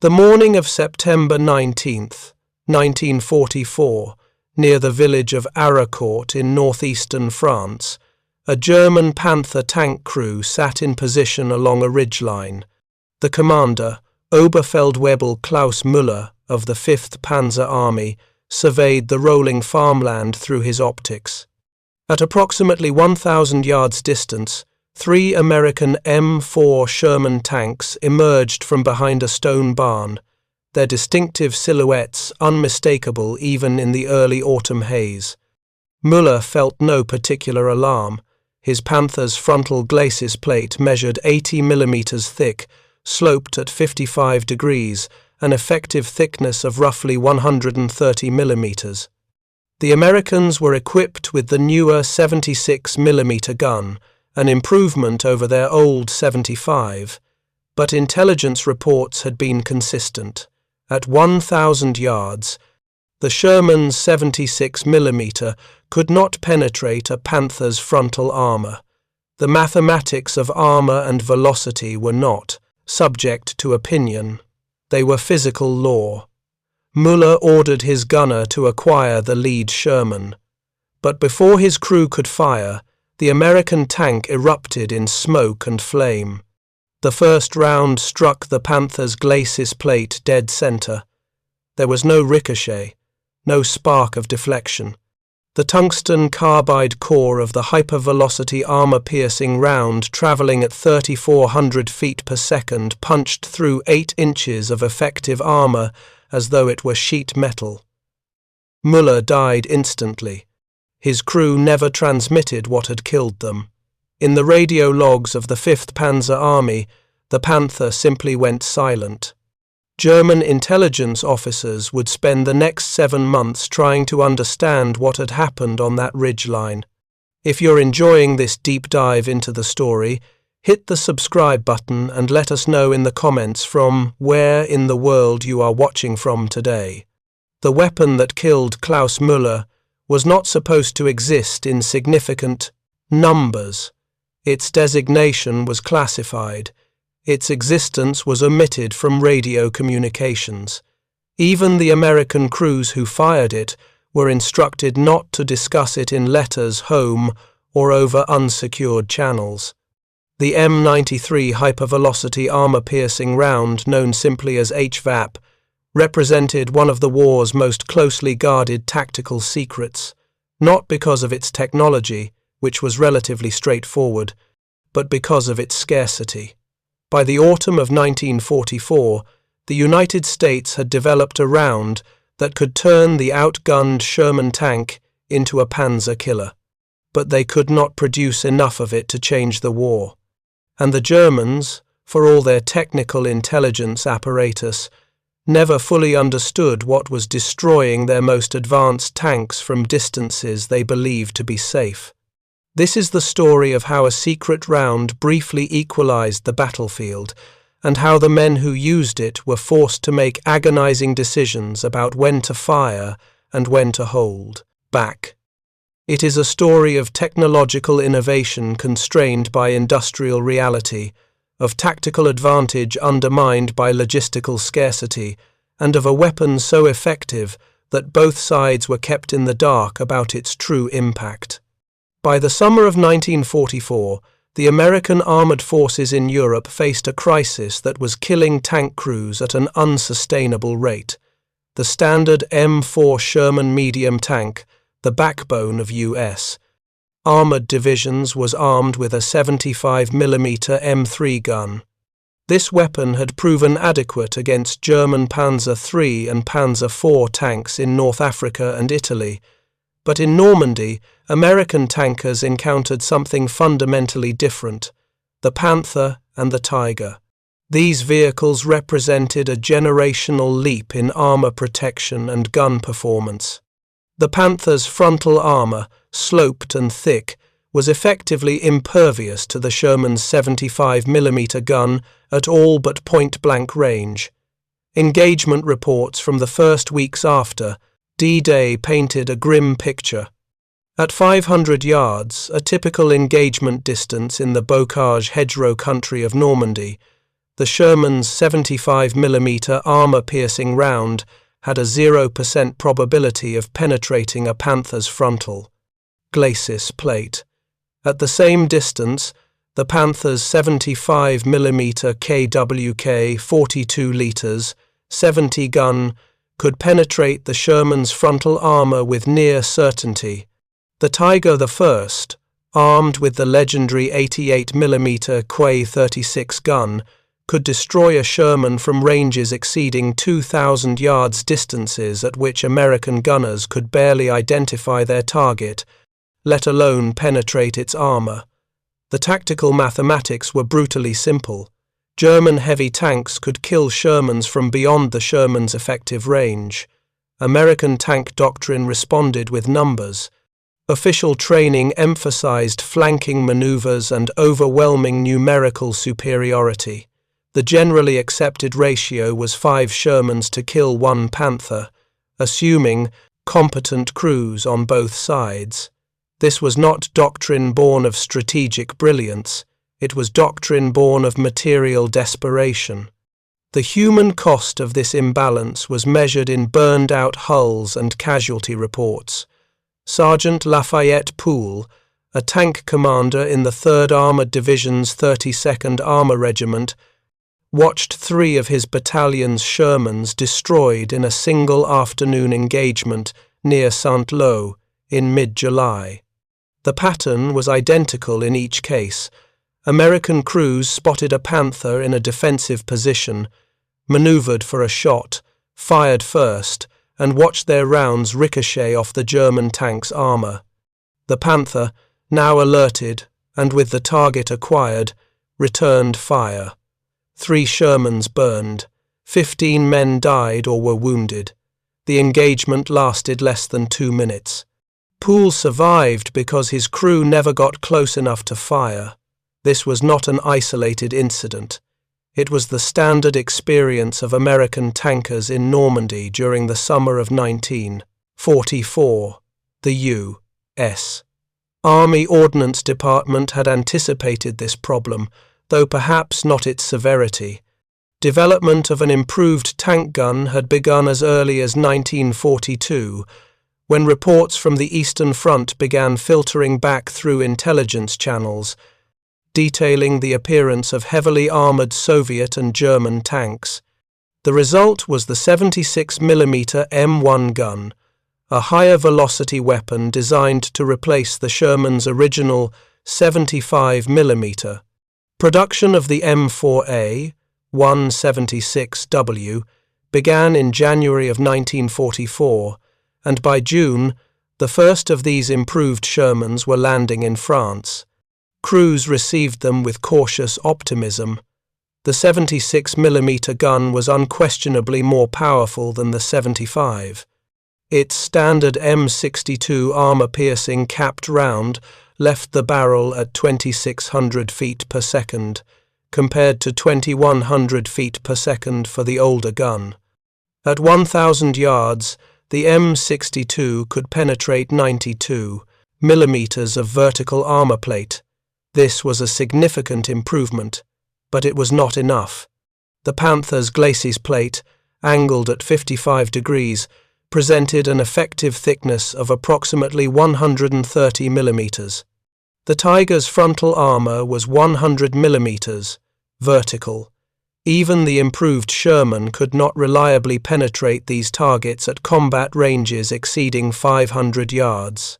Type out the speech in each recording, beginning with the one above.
The morning of September 19th, 1944, near the village of Aracourt in northeastern France, a German Panther tank crew sat in position along a ridgeline. The commander, Oberfeldwebel Klaus Müller of the 5th Panzer Army, surveyed the rolling farmland through his optics. At approximately 1,000 yards distance, 3 American M4 Sherman tanks emerged from behind a stone barn, their distinctive silhouettes unmistakable even in the early autumn haze. Müller felt no particular alarm. His Panther's frontal glacis plate measured 80 millimeters thick, sloped at 55 degrees, an effective thickness of roughly 130 millimeters. The Americans were equipped with the newer 76 millimeter gun, an improvement over their old 75, but intelligence reports had been consistent. At 1,000 yards, the Sherman's 76 millimeter could not penetrate a Panther's frontal armor. The mathematics of armor and velocity were not subject to opinion. They were physical law. Müller ordered his gunner to acquire the lead Sherman. But before his crew could fire, the American tank erupted in smoke and flame. The first round struck the Panther's glacis plate dead center. There was no ricochet, no spark of deflection. The tungsten carbide core of the hypervelocity armor-piercing round, traveling at 3,400 feet per second, punched through 8 inches of effective armor as though it were sheet metal. Müller died instantly. His crew never transmitted what had killed them. In the radio logs of the 5th Panzer Army, the Panther simply went silent. German intelligence officers would spend the next 7 months trying to understand what had happened on that ridgeline. If you're enjoying this deep dive into the story, hit the subscribe button and let us know in the comments from where in the world you are watching from today. The weapon that killed Klaus Müller was not supposed to exist in significant numbers. Its designation was classified. Its existence was omitted from radio communications. Even the American crews who fired it were instructed not to discuss it in letters home or over unsecured channels. The M93 hypervelocity armor-piercing round, known simply as HVAP, represented one of the war's most closely guarded tactical secrets, not because of its technology, which was relatively straightforward, but because of its scarcity. By the autumn of 1944, the United States had developed a round that could turn the outgunned Sherman tank into a Panzer killer, but they could not produce enough of it to change the war. And the Germans, for all their technical intelligence apparatus, never fully understood what was destroying their most advanced tanks from distances they believed to be safe. This is the story of how a secret round briefly equalized the battlefield, and how the men who used it were forced to make agonizing decisions about when to fire and when to hold back. It is a story of technological innovation constrained by industrial reality, of tactical advantage undermined by logistical scarcity, and of a weapon so effective that both sides were kept in the dark about its true impact. By the summer of 1944, the American armored forces in Europe faced a crisis that was killing tank crews at an unsustainable rate. The standard M4 Sherman medium tank, the backbone of U.S. armored divisions, was armed with a 75 millimeter M3 gun. This weapon had proven adequate against German Panzer III and Panzer IV tanks in North Africa and Italy, but in Normandy, American tankers encountered something fundamentally different: the Panther and the Tiger. These vehicles represented a generational leap in armor protection and gun performance. The Panther's frontal armor, sloped and thick, was effectively impervious to the Sherman's 75 millimeter gun at all but point-blank range. Engagement reports from the first weeks after D-Day painted a grim picture. At 500 yards, a typical engagement distance in the bocage hedgerow country of Normandy, The Sherman's 75mm armor-piercing round had a 0% probability of penetrating a Panther's frontal glacis plate. At the same distance, the Panther's 75mm KWK 42 litres 70 gun could penetrate the Sherman's frontal armor with near certainty. The Tiger I, armed with the legendary 88mm Quay 36 gun, could destroy a Sherman from ranges exceeding 2,000 yards distances at which American gunners could barely identify their target, let alone penetrate its armor. The tactical mathematics were brutally simple. German heavy tanks could kill Shermans from beyond the Sherman's effective range. American tank doctrine responded with numbers. Official training emphasized flanking maneuvers and overwhelming numerical superiority. The generally accepted ratio was 5 Shermans to kill 1 Panther, assuming competent crews on both sides. This was not doctrine born of strategic brilliance. It was doctrine born of material desperation. The human cost of this imbalance was measured in burned-out hulls and casualty reports. Sergeant Lafayette Poole, a tank commander in the 3rd Armored Division's 32nd Armor Regiment, watched 3 of his battalion's Shermans destroyed in a single afternoon engagement near Saint-Lô in mid-July. The pattern was identical in each case. American crews spotted a Panther in a defensive position, maneuvered for a shot, fired first, and watched their rounds ricochet off the German tank's armor. The Panther, now alerted and with the target acquired, returned fire. 3 Shermans burned. 15 men died or were wounded. The engagement lasted less than 2 minutes. Poole survived because his crew never got close enough to fire. This was not an isolated incident. It was the standard experience of American tankers in Normandy during the summer of 1944. The U.S. Army Ordnance Department had anticipated this problem, though perhaps not its severity. Development of an improved tank gun had begun as early as 1942, when reports from the Eastern Front began filtering back through intelligence channels, detailing the appearance of heavily armored Soviet and German tanks. The result was the 76mm M1 gun, a higher velocity weapon designed to replace the Sherman's original 75mm. Production of the M4A 176W began in January of 1944, and by June, the first of these improved Shermans were landing in France. Crews received them with cautious optimism. The 76mm gun was unquestionably more powerful than the 75. Its standard M62 armor-piercing capped round left the barrel at 2,600 feet per second, compared to 2,100 feet per second for the older gun. At 1,000 yards, the M62 could penetrate 92 millimeters of vertical armor plate. This was a significant improvement, but it was not enough. The Panther's glacis plate, angled at 55 degrees, presented an effective thickness of approximately 130 millimeters. The Tiger's frontal armor was 100 millimeters, vertical. Even the improved Sherman could not reliably penetrate these targets at combat ranges exceeding 500 yards.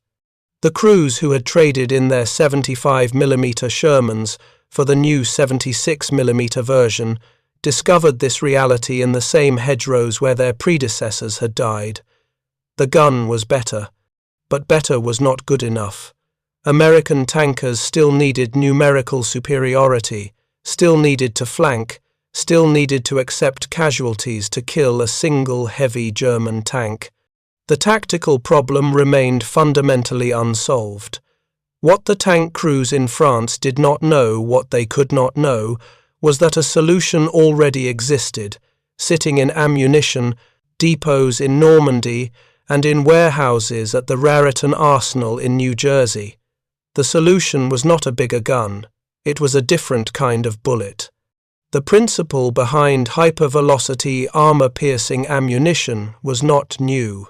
The crews who had traded in their 75mm Shermans for the new 76mm version discovered this reality in the same hedgerows where their predecessors had died. The gun was better, but better was not good enough. American tankers still needed numerical superiority, still needed to flank, still needed to accept casualties to kill a single heavy German tank. The tactical problem remained fundamentally unsolved. What the tank crews in France did not know, what they could not know, was that a solution already existed, sitting in ammunition depots in Normandy and in warehouses at the Raritan Arsenal in New Jersey. The solution was not a bigger gun. It was a different kind of bullet. The principle behind hypervelocity armor-piercing ammunition was not new.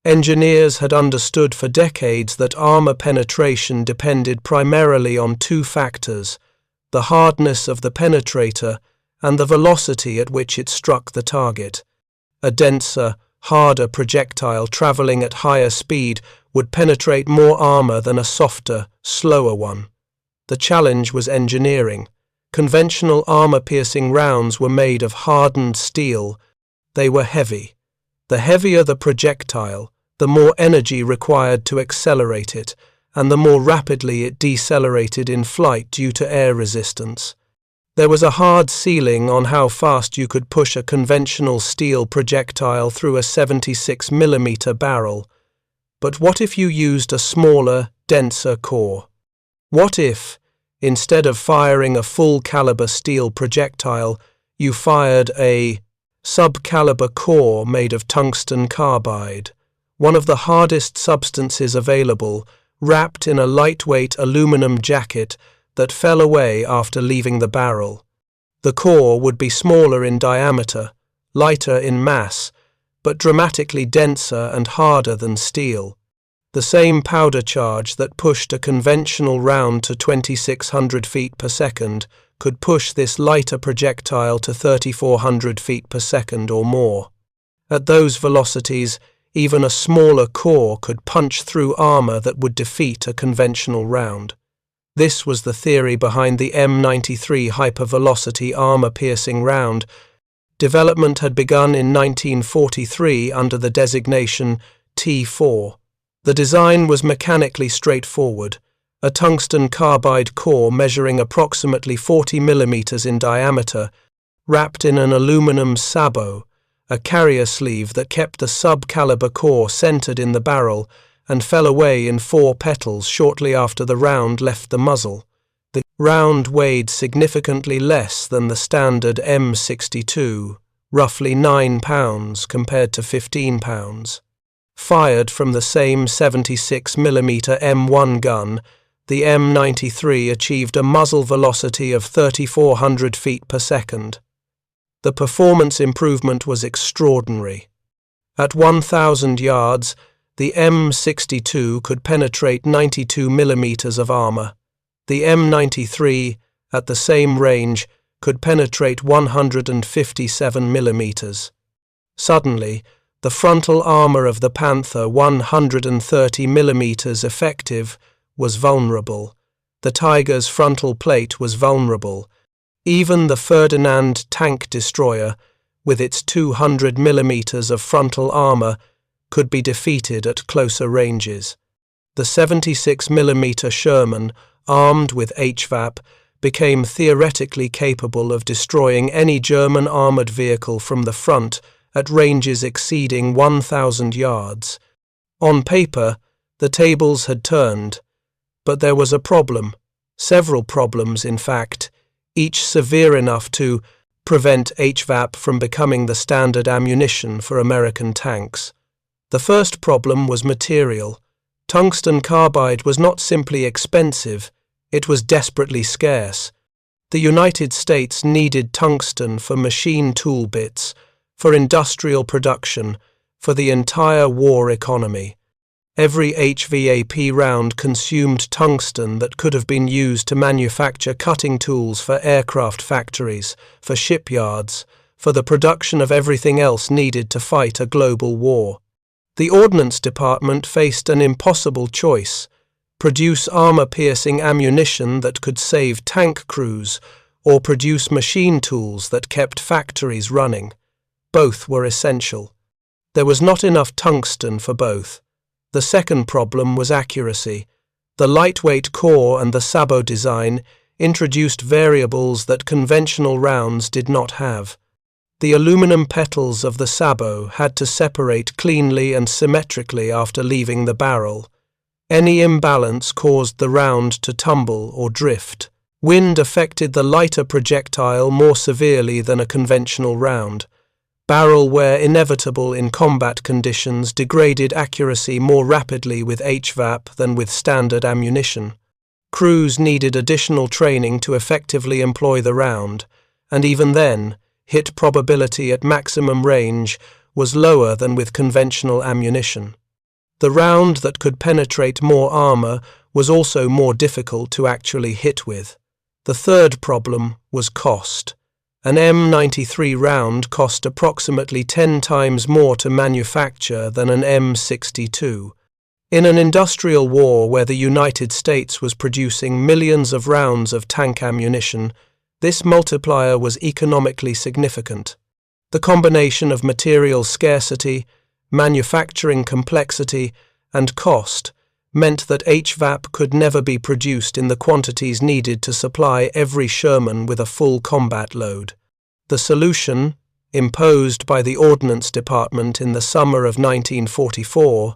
Engineers had understood for decades that armor penetration depended primarily on two factors: the hardness of the penetrator and the velocity at which it struck the target. A denser, harder projectile traveling at higher speed would penetrate more armor than a softer, slower one. The challenge was engineering. Conventional armor-piercing rounds were made of hardened steel. They were heavy. The heavier the projectile, the more energy required to accelerate it, and the more rapidly it decelerated in flight due to air resistance. There was a hard ceiling on how fast you could push a conventional steel projectile through a 76mm barrel. But what if you used a smaller, denser core? What if, instead of firing a full-caliber steel projectile, you fired a sub-caliber core made of tungsten carbide, one of the hardest substances available, wrapped in a lightweight aluminum jacket that fell away after leaving the barrel? The core would be smaller in diameter, lighter in mass, but dramatically denser and harder than steel. The same powder charge that pushed a conventional round to 2,600 feet per second could push this lighter projectile to 3,400 feet per second or more. At those velocities, even a smaller core could punch through armor that would defeat a conventional round. This was the theory behind the M93 hypervelocity armor-piercing round. Development had begun in 1943 under the designation T4. The design was mechanically straightforward: a tungsten carbide core measuring approximately 40 millimeters in diameter, wrapped in an aluminum sabot, a carrier sleeve that kept the sub-caliber core centered in the barrel and fell away in 4 petals shortly after the round left the muzzle. The round weighed significantly less than the standard M62, roughly 9 pounds compared to 15 pounds. Fired from the same 76mm M1 gun, the M93 achieved a muzzle velocity of 3,400 feet per second. The performance improvement was extraordinary. At 1,000 yards, the M62 could penetrate 92 millimeters of armor. The M93, at the same range, could penetrate 157 millimeters. Suddenly, the frontal armor of the Panther, 130 millimeters effective, was vulnerable. The Tiger's frontal plate was vulnerable. Even the Ferdinand tank destroyer, with its 200 millimeters of frontal armor, could be defeated at closer ranges. The 76mm Sherman, armed with HVAP, became theoretically capable of destroying any German armored vehicle from the front at ranges exceeding 1,000 yards. On paper, the tables had turned, but there was a problem, several problems in fact, each severe enough to prevent HVAP from becoming the standard ammunition for American tanks. The first problem was material. Tungsten carbide was not simply expensive, it was desperately scarce. The United States needed tungsten for machine tool bits, for industrial production, for the entire war economy. Every HVAP round consumed tungsten that could have been used to manufacture cutting tools for aircraft factories, for shipyards, for the production of everything else needed to fight a global war. The Ordnance Department faced an impossible choice: produce armor-piercing ammunition that could save tank crews, or produce machine tools that kept factories running. Both were essential. There was not enough tungsten for both. The second problem was accuracy. The lightweight core and the sabot design introduced variables that conventional rounds did not have. The aluminum petals of the sabot had to separate cleanly and symmetrically after leaving the barrel. Any imbalance caused the round to tumble or drift. Wind affected the lighter projectile more severely than a conventional round. Barrel wear, inevitable in combat conditions, degraded accuracy more rapidly with HVAP than with standard ammunition. Crews needed additional training to effectively employ the round, and even then, hit probability at maximum range was lower than with conventional ammunition. The round that could penetrate more armor was also more difficult to actually hit with. The third problem was cost. An M93 round cost approximately 10 times more to manufacture than an M62. In an industrial war where the United States was producing millions of rounds of tank ammunition, this multiplier was economically significant. The combination of material scarcity, manufacturing complexity, and cost meant that HVAP could never be produced in the quantities needed to supply every Sherman with a full combat load. The solution, imposed by the Ordnance Department in the summer of 1944,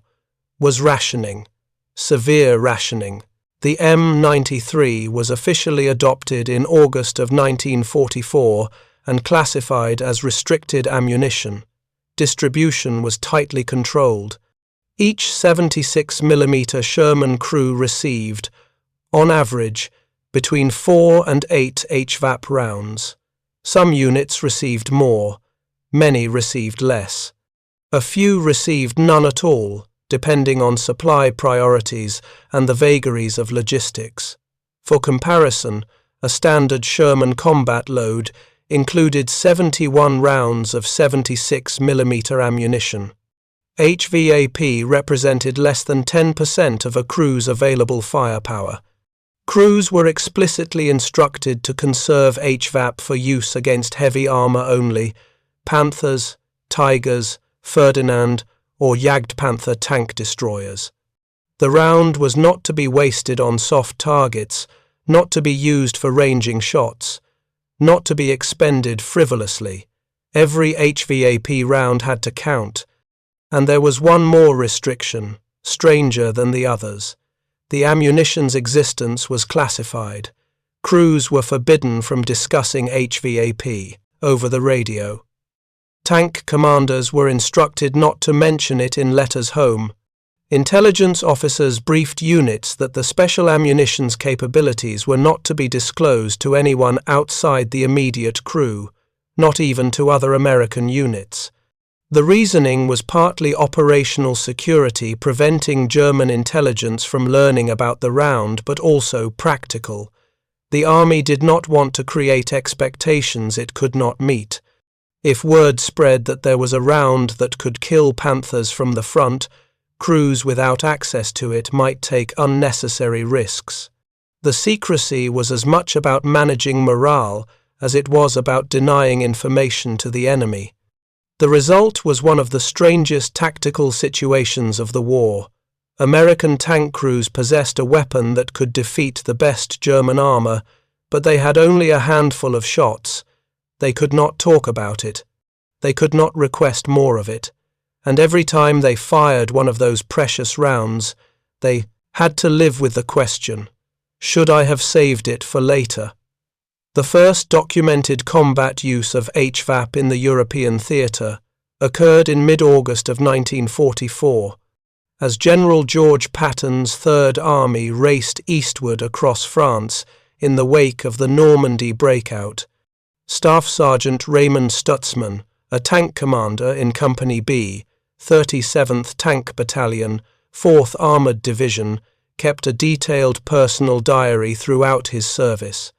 was rationing, severe rationing. The M93 was officially adopted in August of 1944 and classified as restricted ammunition. Distribution was tightly controlled. Each 76mm Sherman crew received, on average, between 4 and 8 HVAP rounds. Some units received more, many received less. A few received none at all, depending on supply priorities and the vagaries of logistics. For comparison, a standard Sherman combat load included 71 rounds of 76mm ammunition. HVAP represented less than 10% of a crew's available firepower. Crews were explicitly instructed to conserve HVAP for use against heavy armor only, Panthers, Tigers, Ferdinand, or Jagdpanther tank destroyers. The round was not to be wasted on soft targets, not to be used for ranging shots, not to be expended frivolously. Every HVAP round had to count. And there was one more restriction, stranger than the others. The ammunition's existence was classified. Crews were forbidden from discussing HVAP over the radio. Tank commanders were instructed not to mention it in letters home. Intelligence officers briefed units that the special ammunition's capabilities were not to be disclosed to anyone outside the immediate crew, not even to other American units. The reasoning was partly operational security preventing German intelligence from learning about the round, but also practical. The army did not want to create expectations it could not meet. If word spread that there was a round that could kill Panthers from the front, crews without access to it might take unnecessary risks. The secrecy was as much about managing morale as it was about denying information to the enemy. The result was one of the strangest tactical situations of the war. American tank crews possessed a weapon that could defeat the best German armor, but they had only a handful of shots. They could not talk about it. They could not request more of it. And every time they fired one of those precious rounds, they had to live with the question, should I have saved it for later? The first documented combat use of HVAP in the European theatre occurred in mid-August of 1944, as General George Patton's Third Army raced eastward across France in the wake of the Normandy breakout. Staff Sergeant Raymond Stutzman, a tank commander in Company B, 37th Tank Battalion, 4th Armoured Division, kept a detailed personal diary throughout his service.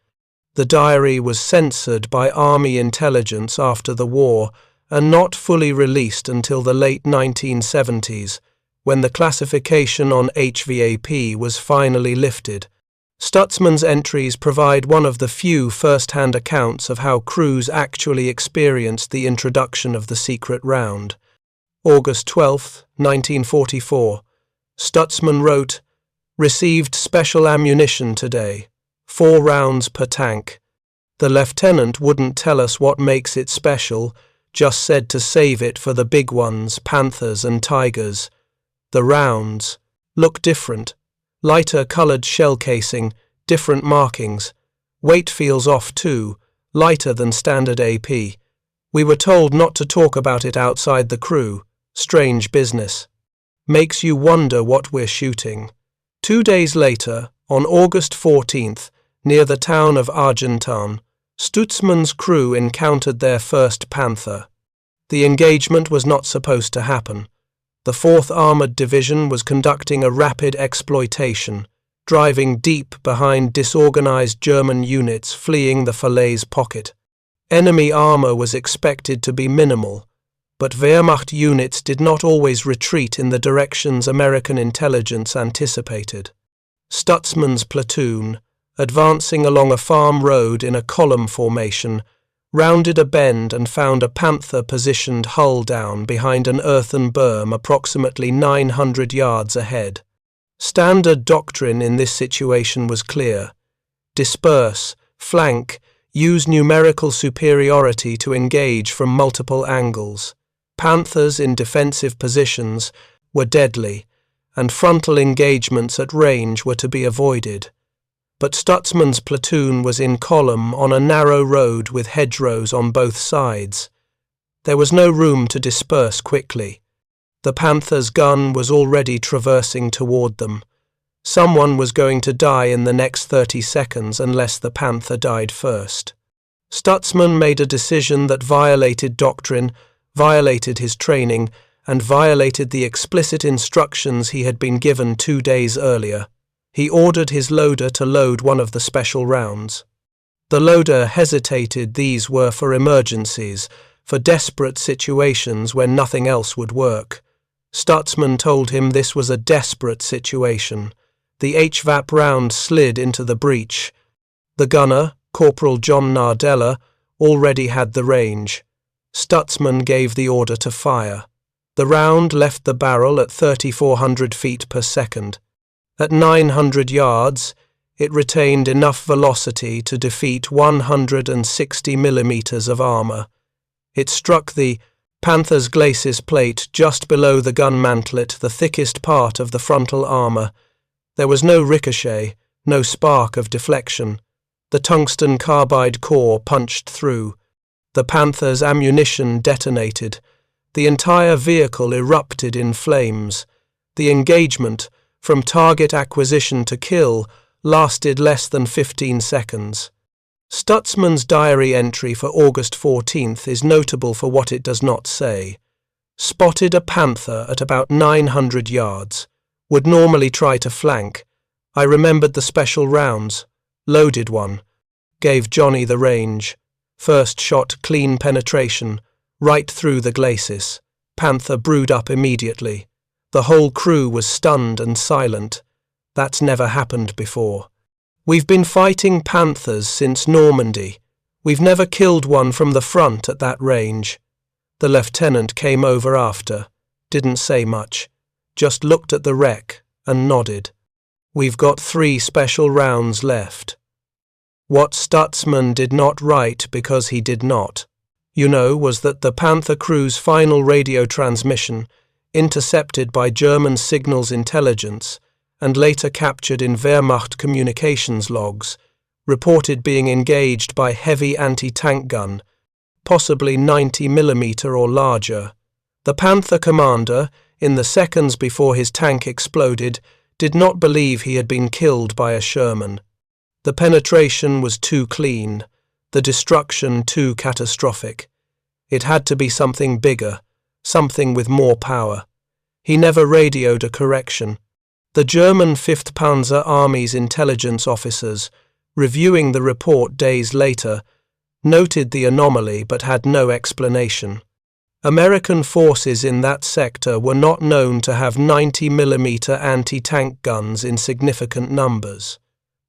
The diary was censored by Army intelligence after the war and not fully released until the late 1970s, when the classification on HVAP was finally lifted. Stutzman's entries provide one of the few first-hand accounts of how crews actually experienced the introduction of the secret round. August 12, 1944. Stutzman wrote, "Received special ammunition today. 4 rounds per tank. The lieutenant wouldn't tell us what makes it special, just said to save it for the big ones, Panthers and Tigers. The rounds look different. Lighter coloured shell casing, different markings. Weight feels off too, lighter than standard AP. We were told not to talk about it outside the crew. Strange business. Makes you wonder what we're shooting." 2 days later, on August 14th, near the town of Argentan, Stutzman's crew encountered their first Panther. The engagement was not supposed to happen. The 4th Armoured Division was conducting a rapid exploitation, driving deep behind disorganized German units fleeing the Falaise pocket. Enemy armor was expected to be minimal, but Wehrmacht units did not always retreat in the directions American intelligence anticipated. Stutzman's platoon, advancing along a farm road in a column formation, rounded a bend and found a Panther positioned hull down behind an earthen berm approximately 900 yards ahead. Standard doctrine in this situation was clear. Disperse, flank, use numerical superiority to engage from multiple angles. Panthers in defensive positions were deadly, and frontal engagements at range were to be avoided. But Stutzman's platoon was in column on a narrow road with hedgerows on both sides. There was no room to disperse quickly. The Panther's gun was already traversing toward them. Someone was going to die in the next 30 seconds unless the Panther died first. Stutzman made a decision that violated doctrine, violated his training, and violated the explicit instructions he had been given 2 days earlier. He ordered his loader to load one of the special rounds. The loader hesitated. These were for emergencies, for desperate situations when nothing else would work. Stutzman told him this was a desperate situation. The HVAP round slid into the breech. The gunner, Corporal John Nardella, already had the range. Stutzman gave the order to fire. The round left the barrel at 3,400 feet per second. At 900 yards, it retained enough velocity to defeat 160 millimeters of armor. It struck the Panther's glacis plate just below the gun mantlet, the thickest part of the frontal armor. There was no ricochet, no spark of deflection. The tungsten carbide core punched through. The Panther's ammunition detonated. The entire vehicle erupted in flames. The engagement, from target acquisition to kill, lasted less than 15 seconds. Stutzman's diary entry for August 14th is notable for what it does not say. Spotted a Panther at about 900 yards. Would normally try to flank. I remembered the special rounds. Loaded one. Gave Johnny the range. First shot clean penetration. Right through the glacis. Panther brewed up immediately. The whole crew was stunned and silent. That's never happened before. We've been fighting Panthers since Normandy. We've never killed one from the front at that range. The lieutenant came over after. Didn't say much. Just looked at the wreck and nodded. We've got 3 special rounds left. What Stutzman did not write because he did not, was that the Panther crew's final radio transmission, intercepted by German signals intelligence and later captured in Wehrmacht communications logs, reported being engaged by heavy anti-tank gun, possibly 90 mm or larger. The Panther commander, in the seconds before his tank exploded, did not believe he had been killed by a Sherman. The penetration was too clean, the destruction too catastrophic. It had to be something bigger, something with more power. He never radioed a correction. The German 5th Panzer Army's intelligence officers, reviewing the report days later, noted the anomaly but had no explanation. American forces in that sector were not known to have 90 mm anti-tank guns in significant numbers.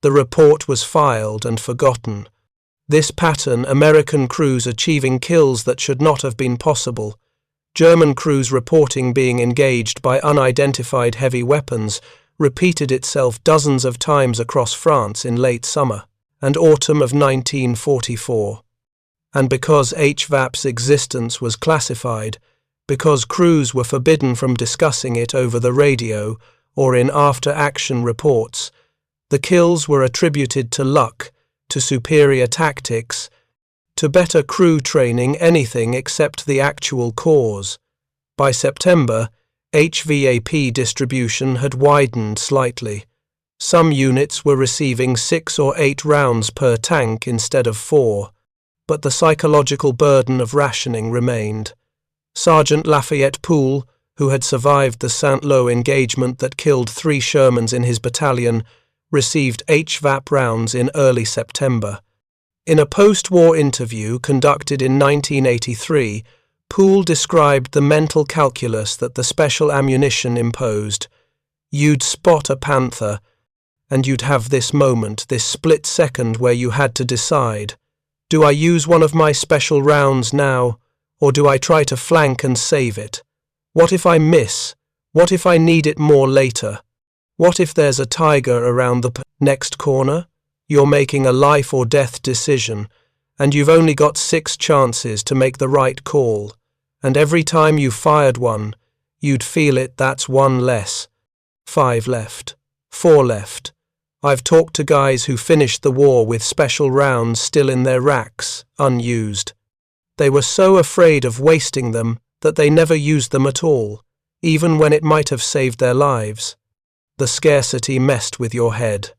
The report was filed and forgotten. This pattern, American crews achieving kills that should not have been possible, German crews reporting being engaged by unidentified heavy weapons, repeated itself dozens of times across France in late summer and autumn of 1944. And because HVAP's existence was classified, because crews were forbidden from discussing it over the radio or in after-action reports, the kills were attributed to luck, to superior tactics, to better crew training, anything except the actual cause. By September, HVAP distribution had widened slightly. Some units were receiving 6 or 8 rounds per tank instead of 4. but the psychological burden of rationing remained. Sergeant Lafayette Poole, who had survived the Saint-Lô engagement that killed 3 Shermans in his battalion, received HVAP rounds in early September. In a post-war interview conducted in 1983, Poole described the mental calculus that the special ammunition imposed. You'd spot a Panther, and you'd have this moment, this split second where you had to decide, do I use one of my special rounds now, or do I try to flank and save it? What if I miss? What if I need it more later? What if there's a tiger around the next corner? You're making a life or death decision, and you've only got 6 chances to make the right call, and every time you fired one, you'd feel it, that's 1 less. 5 left. 4 left. I've talked to guys who finished the war with special rounds still in their racks, unused. They were so afraid of wasting them that they never used them at all, even when it might have saved their lives. The scarcity messed with your head.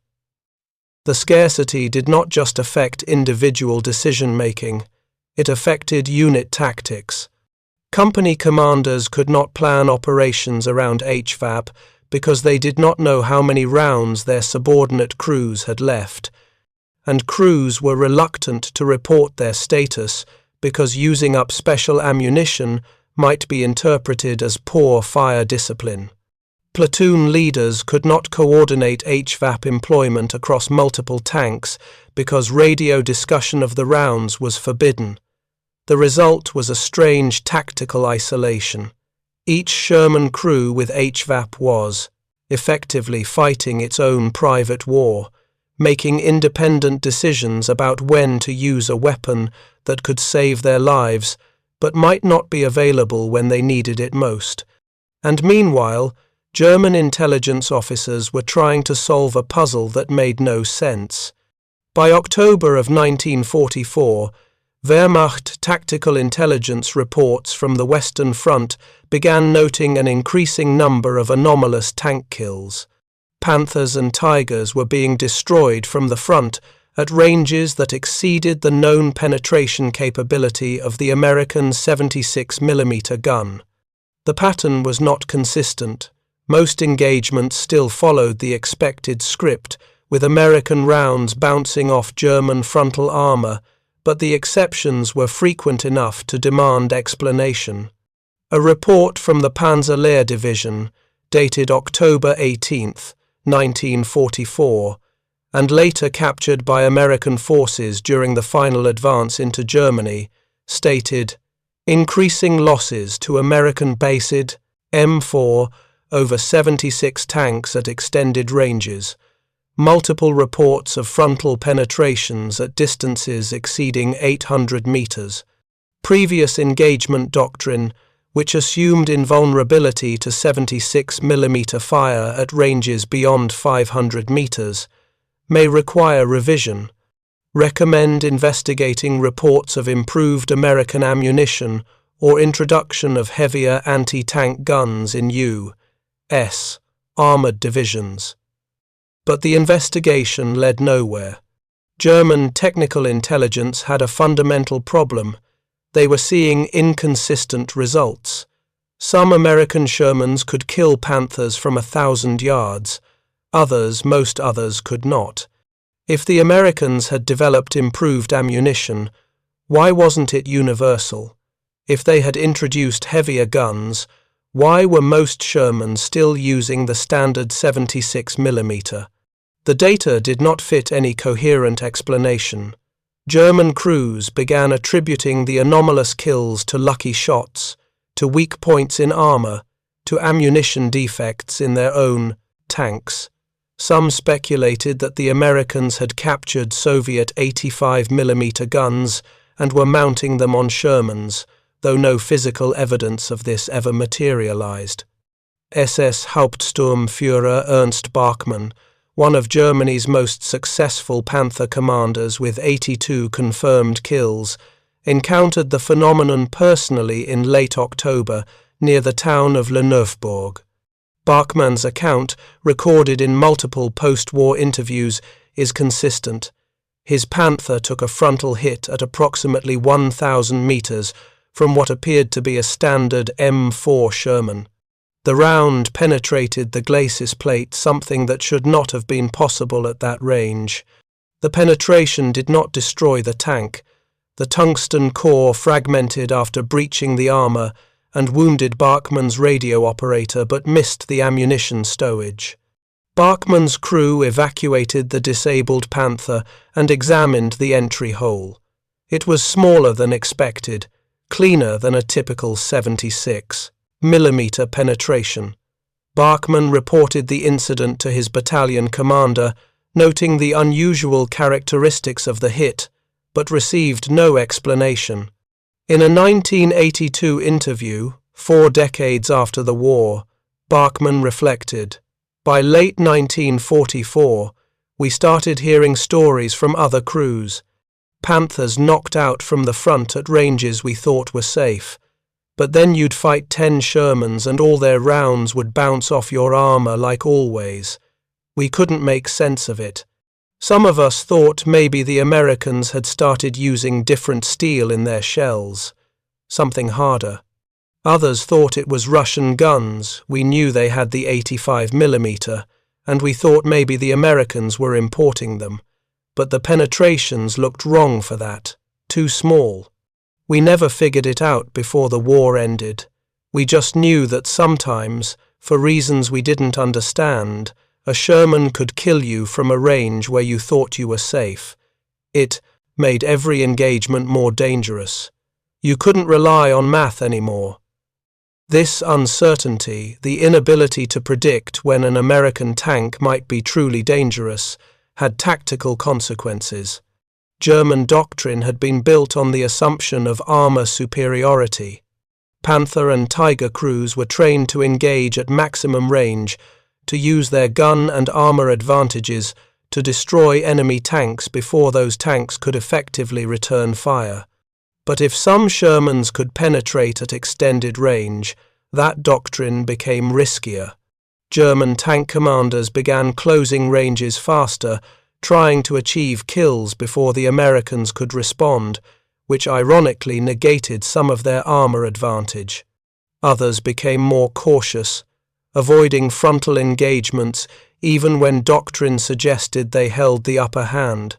The scarcity did not just affect individual decision-making, it affected unit tactics. Company commanders could not plan operations around HVAP because they did not know how many rounds their subordinate crews had left, and crews were reluctant to report their status because using up special ammunition might be interpreted as poor fire discipline. Platoon leaders could not coordinate HVAP employment across multiple tanks because radio discussion of the rounds was forbidden. The result was a strange tactical isolation. Each Sherman crew with HVAP was, effectively fighting its own private war, making independent decisions about when to use a weapon that could save their lives but might not be available when they needed it most. And meanwhile, German intelligence officers were trying to solve a puzzle that made no sense. By October of 1944, Wehrmacht tactical intelligence reports from the Western Front began noting an increasing number of anomalous tank kills. Panthers and Tigers were being destroyed from the front at ranges that exceeded the known penetration capability of the American 76mm gun. The pattern was not consistent. Most engagements still followed the expected script, with American rounds bouncing off German frontal armor, but the exceptions were frequent enough to demand explanation. A report from the Panzer Lehr Division, dated October 18, 1944, and later captured by American forces during the final advance into Germany, stated, increasing losses to American based M4 over 76 tanks at extended ranges, multiple reports of frontal penetrations at distances exceeding 800 meters, previous engagement doctrine, which assumed invulnerability to 76mm fire at ranges beyond 500 meters, may require revision. Recommend investigating reports of improved American ammunition or introduction of heavier anti-tank guns in U.S. armored divisions. But the investigation led nowhere. German technical intelligence had a fundamental problem. They were seeing inconsistent results. Some American Shermans could kill Panthers from 1,000 yards. Most others could not. If the Americans had developed improved ammunition, why wasn't it universal? If they had introduced heavier guns, why were most Shermans still using the standard 76mm? The data did not fit any coherent explanation. German crews began attributing the anomalous kills to lucky shots, to weak points in armor, to ammunition defects in their own tanks. Some speculated that the Americans had captured Soviet 85mm guns and were mounting them on Shermans, though no physical evidence of this ever materialized. SS Hauptsturmführer Ernst Bachmann, one of Germany's most successful Panther commanders with 82 confirmed kills, encountered the phenomenon personally in late October near the town of Le Neufbourg. Bachmann's account, recorded in multiple post-war interviews, is consistent. His Panther took a frontal hit at approximately 1,000 meters from what appeared to be a standard M4 Sherman. The round penetrated the glacis plate, something that should not have been possible at that range. The penetration did not destroy the tank. The tungsten core fragmented after breaching the armor and wounded Bachmann's radio operator but missed the ammunition stowage. Bachmann's crew evacuated the disabled Panther and examined the entry hole. It was smaller than expected, cleaner than a typical 76mm penetration. Bachmann reported the incident to his battalion commander, noting the unusual characteristics of the hit, but received no explanation. In a 1982 interview, 4 decades after the war, Bachmann reflected, "By late 1944, we started hearing stories from other crews. Panthers knocked out from the front at ranges we thought were safe. But then you'd fight 10 Shermans and all their rounds would bounce off your armor like always. We couldn't make sense of it. Some of us thought maybe the Americans had started using different steel in their shells, something harder. Others thought it was Russian guns. We knew they had the 85mm, and we thought maybe the Americans were importing them. But the penetrations looked wrong for that, too small. We never figured it out before the war ended. We just knew that sometimes, for reasons we didn't understand, a Sherman could kill you from a range where you thought you were safe. It made every engagement more dangerous. You couldn't rely on math anymore. This uncertainty, the inability to predict when an American tank might be truly dangerous, had tactical consequences. German doctrine had been built on the assumption of armor superiority. Panther and Tiger crews were trained to engage at maximum range, to use their gun and armor advantages to destroy enemy tanks before those tanks could effectively return fire. But if some Shermans could penetrate at extended range, that doctrine became riskier. German tank commanders began closing ranges faster, trying to achieve kills before the Americans could respond, which ironically negated some of their armor advantage. Others became more cautious, avoiding frontal engagements even when doctrine suggested they held the upper hand.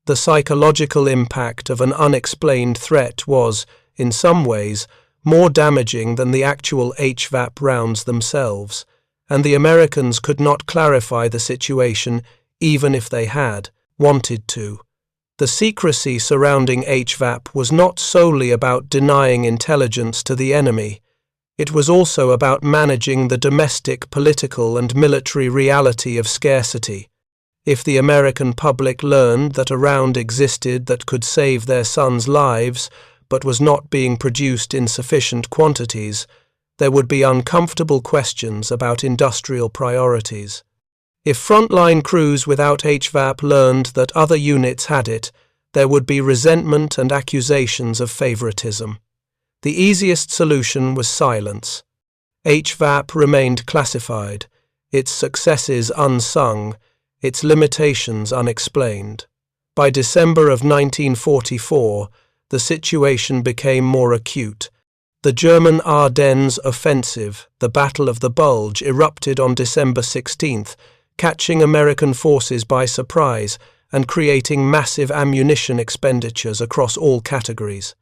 The psychological impact of an unexplained threat was, in some ways, more damaging than the actual HVAP rounds themselves, and the Americans could not clarify the situation even if they had wanted to. The secrecy surrounding HVAP was not solely about denying intelligence to the enemy. It was also about managing the domestic, political, and military reality of scarcity. If the American public learned that a round existed that could save their sons' lives, but was not being produced in sufficient quantities, there would be uncomfortable questions about industrial priorities. If frontline crews without HVAP learned that other units had it, there would be resentment and accusations of favoritism. The easiest solution was silence. HVAP remained classified, its successes unsung, its limitations unexplained. By December of 1944, the situation became more acute. The German Ardennes offensive, the Battle of the Bulge, erupted on December 16th, catching American forces by surprise and creating massive ammunition expenditures across all categories.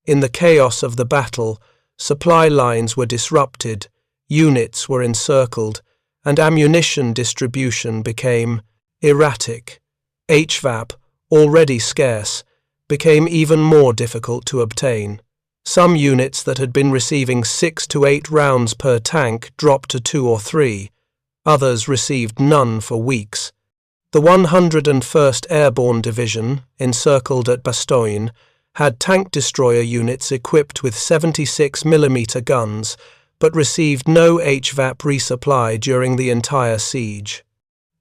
In the chaos of the battle, supply lines were disrupted, units were encircled, and ammunition distribution became erratic. HVAP, already scarce, became even more difficult to obtain. Some units that had been receiving 6 to 8 rounds per tank dropped to 2 or 3. Others received none for weeks. The 101st Airborne Division, encircled at Bastogne, had tank destroyer units equipped with 76mm guns, but received no HVAP resupply during the entire siege.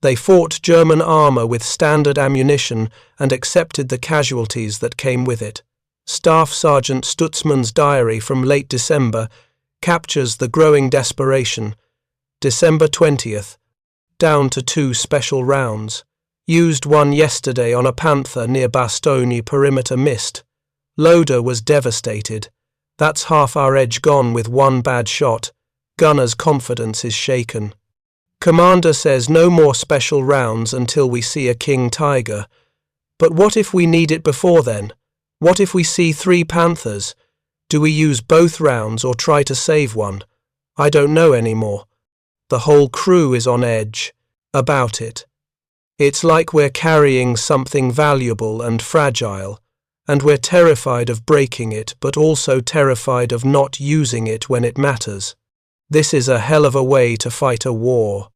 They fought German armor with standard ammunition and accepted the casualties that came with it. Staff Sergeant Stutzmann's diary from late December captures the growing desperation. December 20th, down to 2 special rounds. Used one yesterday on a Panther near Bastogne perimeter missed. Loader was devastated. That's half our edge gone with one bad shot. Gunner's confidence is shaken. Commander says no more special rounds until we see a King Tiger. But what if we need it before then? What if we see 3 Panthers? Do we use both rounds or try to save one? I don't know anymore. The whole crew is on edge about it. It's like we're carrying something valuable and fragile, and we're terrified of breaking it, but also terrified of not using it when it matters. This is a hell of a way to fight a war.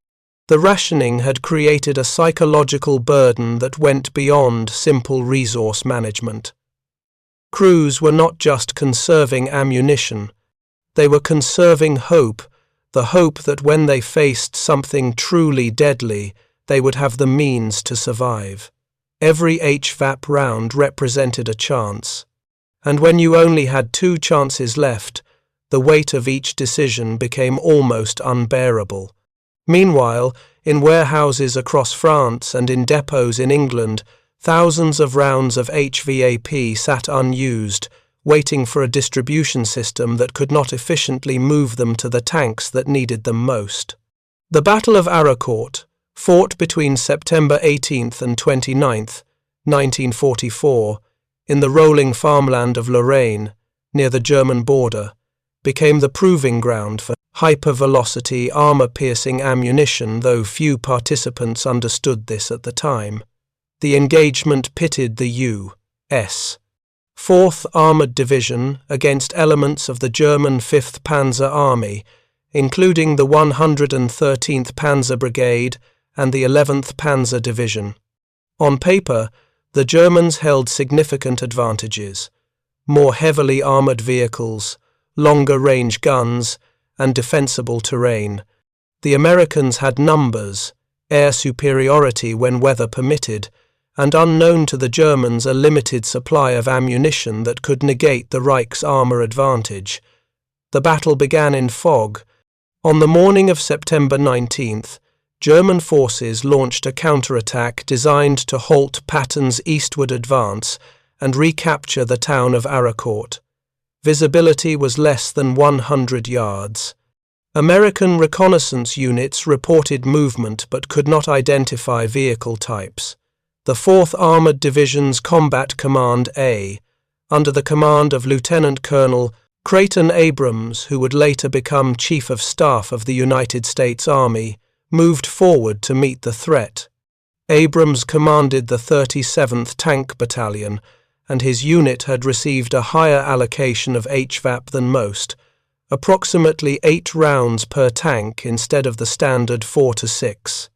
The rationing had created a psychological burden that went beyond simple resource management. Crews were not just conserving ammunition, they were conserving hope, the hope that when they faced something truly deadly, they would have the means to survive. Every HVAP round represented a chance, and when you only had 2 chances left, the weight of each decision became almost unbearable. Meanwhile, in warehouses across France and in depots in England, thousands of rounds of HVAP sat unused, waiting for a distribution system that could not efficiently move them to the tanks that needed them most. The Battle of Hardened, fought between September 18th and 29th, 1944, in the rolling farmland of Lorraine, near the German border, became the proving ground for hypervelocity armor-piercing ammunition, though few participants understood this at the time. The engagement pitted the U.S. 4th Armored Division against elements of the German 5th Panzer Army, including the 113th Panzer Brigade and the 11th Panzer Division. On paper, the Germans held significant advantages: more heavily armoured vehicles, longer-range guns, and defensible terrain. The Americans had numbers, air superiority when weather permitted, and unknown to the Germans a limited supply of ammunition that could negate the Reich's armour advantage. The battle began in fog. On the morning of September 19th, German forces launched a counterattack designed to halt Patton's eastward advance and recapture the town of Hardened. Visibility was less than 100 yards. American reconnaissance units reported movement but could not identify vehicle types. The 4th Armored Division's Combat Command A, under the command of Lieutenant Colonel Creighton Abrams, who would later become Chief of Staff of the United States Army, moved forward to meet the threat. Abrams commanded the 37th Tank Battalion, and his unit had received a higher allocation of HVAP than most, approximately 8 rounds per tank instead of the standard 4 to 6.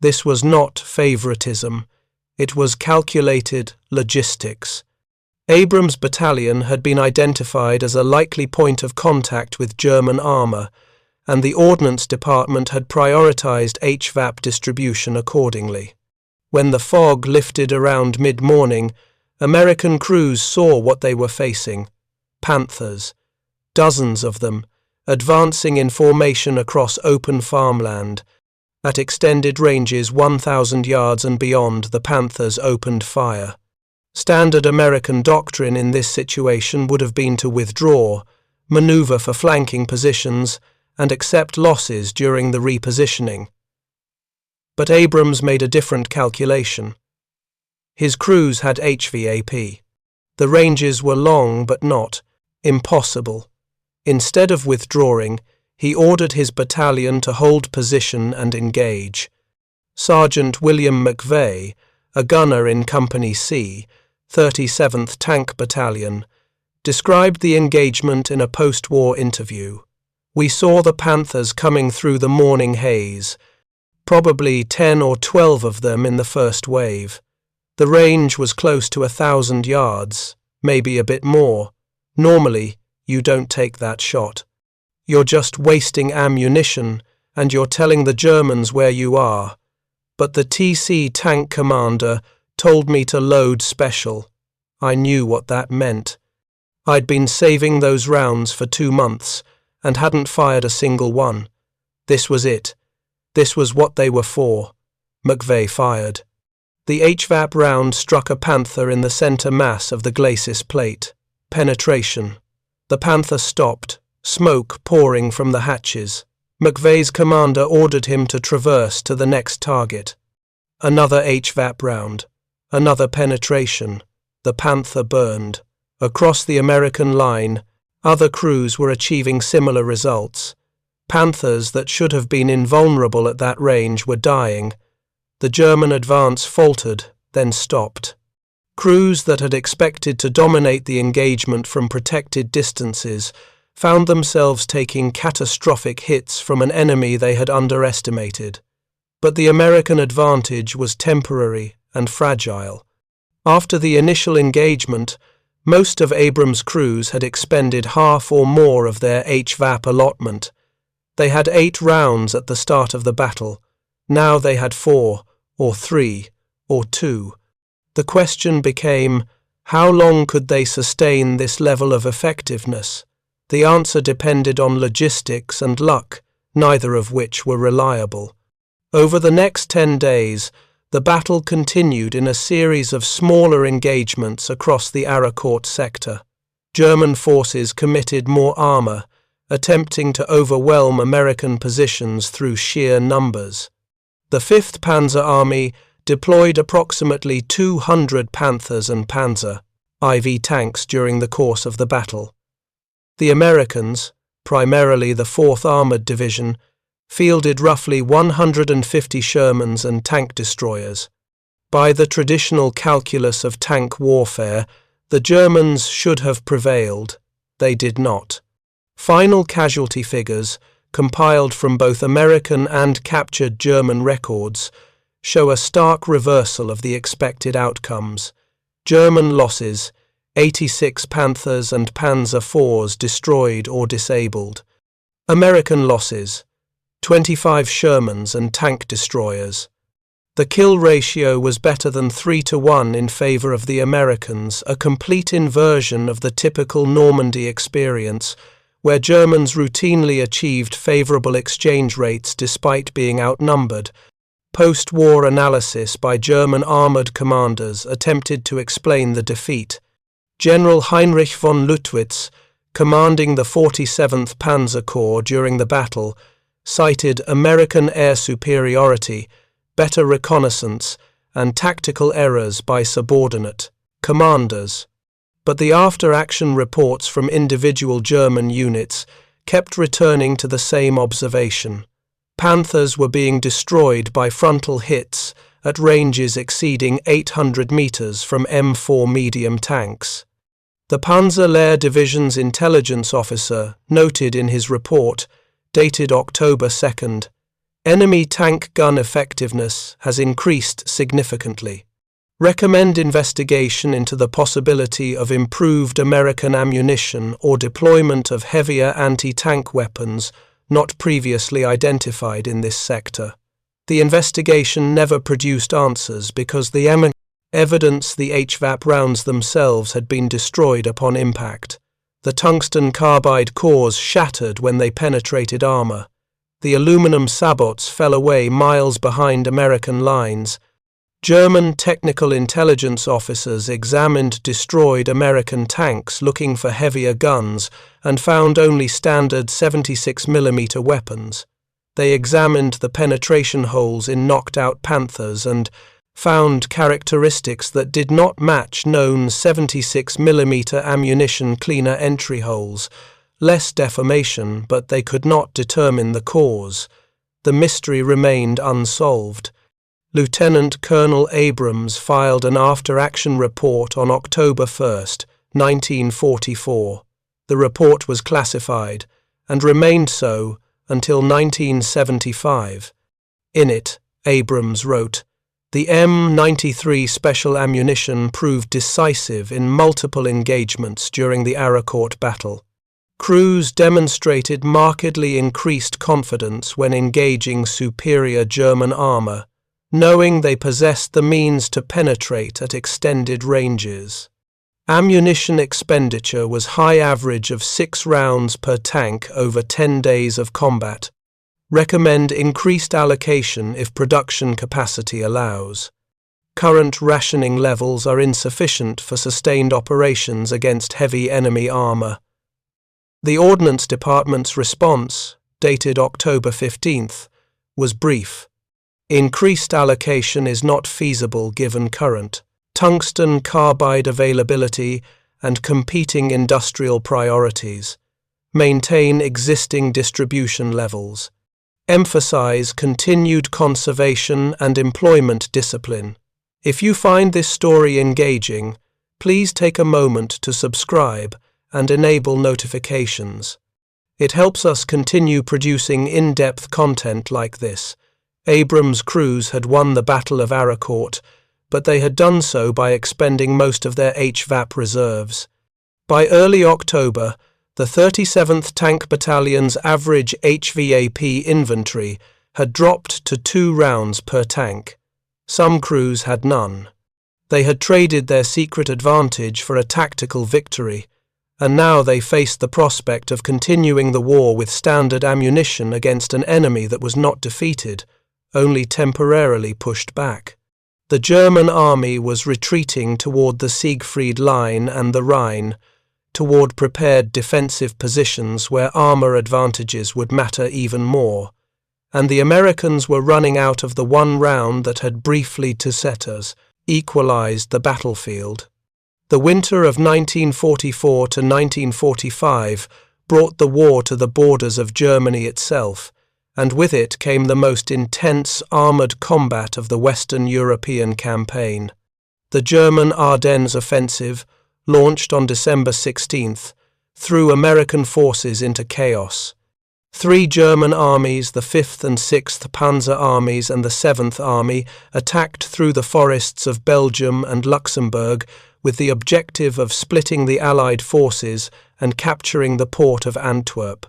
This was not favoritism. It was calculated logistics. Abrams' battalion had been identified as a likely point of contact with German armour, and the Ordnance Department had prioritized HVAP distribution accordingly. When the fog lifted around mid-morning, American crews saw what they were facing: Panthers, dozens of them, advancing in formation across open farmland. At extended ranges 1,000 yards and beyond, the Panthers opened fire. Standard American doctrine in this situation would have been to withdraw, maneuver for flanking positions, and accept losses during the repositioning. But Abrams made a different calculation. His crews had HVAP. The ranges were long but not impossible. Instead of withdrawing, he ordered his battalion to hold position and engage. Sergeant William McVeigh, a gunner in Company C, 37th Tank Battalion, described the engagement in a post-war interview. "We saw the Panthers coming through the morning haze, probably 10 or 12 of them in the first wave. The range was close to 1,000 yards, maybe a bit more. Normally, you don't take that shot. You're just wasting ammunition, and you're telling the Germans where you are. But the TC tank commander told me to load special. I knew what that meant. I'd been saving those rounds for 2 months and hadn't fired a single one. This was it. This was what they were for." McVeigh fired. The HVAP round struck a Panther in the center mass of the glacis plate. Penetration. The Panther stopped, smoke pouring from the hatches. McVeigh's commander ordered him to traverse to the next target. Another HVAP round. Another penetration. The Panther burned. Across the American line, other crews were achieving similar results. Panthers that should have been invulnerable at that range were dying. The German advance faltered, then stopped. Crews that had expected to dominate the engagement from protected distances found themselves taking catastrophic hits from an enemy they had underestimated. But the American advantage was temporary and fragile. After the initial engagement, most of Abrams' crews had expended half or more of their HVAP allotment. They had 8 rounds at the start of the battle. Now they had 4, or 3, or 2. The question became, how long could they sustain this level of effectiveness? The answer depended on logistics and luck, neither of which were reliable. Over the next 10 days, the battle continued in a series of smaller engagements across the Aracourt sector. German forces committed more armor, attempting to overwhelm American positions through sheer numbers. The 5th Panzer Army deployed approximately 200 Panthers and Panzer IV tanks during the course of the battle. The Americans, primarily the 4th Armored Division, fielded roughly 150 Shermans and tank destroyers. By the traditional calculus of tank warfare, the Germans should have prevailed. They did not. Final casualty figures, compiled from both American and captured German records, show a stark reversal of the expected outcomes. German losses: 86 Panthers and Panzer IVs destroyed or disabled. American losses: 25 Shermans and tank destroyers. The kill ratio was better than 3-1 in favor of the Americans, a complete inversion of the typical Normandy experience, where Germans routinely achieved favorable exchange rates despite being outnumbered. Post-war analysis by German armored commanders attempted to explain the defeat. General Heinrich von Luttwitz, commanding the 47th Panzer Corps during the battle, cited American air superiority, better reconnaissance, and tactical errors by subordinate commanders. But the after-action reports from individual German units kept returning to the same observation. Panthers were being destroyed by frontal hits at ranges exceeding 800 meters from M4 medium tanks. The Panzer Lehr Division's intelligence officer noted in his report, dated October 2nd, enemy tank gun effectiveness has increased significantly. Recommend investigation into the possibility of improved American ammunition or deployment of heavier anti-tank weapons not previously identified in this sector. The investigation never produced answers because the evidence the HVAP rounds themselves had been destroyed upon impact. The tungsten carbide cores shattered when they penetrated armor. The aluminum sabots fell away miles behind American lines. German technical intelligence officers examined destroyed American tanks looking for heavier guns and found only standard 76mm weapons. They examined the penetration holes in knocked-out Panthers and found characteristics that did not match known 76mm ammunition cleaner entry holes. Less deformation, but they could not determine the cause. The mystery remained unsolved. Lieutenant Colonel Abrams filed an after-action report on October 1st, 1944. The report was classified and remained so until 1975. In it, Abrams wrote, "The M93 special ammunition proved decisive in multiple engagements during the Aracourt battle. Crews demonstrated markedly increased confidence when engaging superior German armor, knowing they possessed the means to penetrate at extended ranges. Ammunition expenditure was high average of 6 rounds per tank over 10 days of combat. Recommend increased allocation if production capacity allows." Current rationing levels are insufficient for sustained operations against heavy enemy armor. The Ordnance Department's response, dated October 15th, was brief. Increased allocation is not feasible given current tungsten carbide availability and competing industrial priorities. Maintain existing distribution levels. Emphasize continued conservation and employment discipline. If you find this story engaging, please take a moment to subscribe and enable notifications. It helps us continue producing in-depth content like this. Abrams' crews had won the Battle of Aracourt, but they had done so by expending most of their HVAP reserves. By early October, the 37th Tank Battalion's average HVAP inventory had dropped to 2 rounds per tank. Some crews had none. They had traded their secret advantage for a tactical victory, and now they faced the prospect of continuing the war with standard ammunition against an enemy that was not defeated, only temporarily pushed back. The German army was retreating toward the Siegfried Line and the Rhine, toward prepared defensive positions where armor advantages would matter even more, and the Americans were running out of the one round that had briefly to settlers equalized the battlefield. The winter of 1944 to 1945 brought the war to the borders of Germany itself, and with it came the most intense armoured combat of the Western European campaign. The German Ardennes offensive, launched on December 16th, threw American forces into chaos. 3 German armies, the 5th and 6th Panzer armies and the 7th Army, attacked through the forests of Belgium and Luxembourg with the objective of splitting the Allied forces and capturing the port of Antwerp.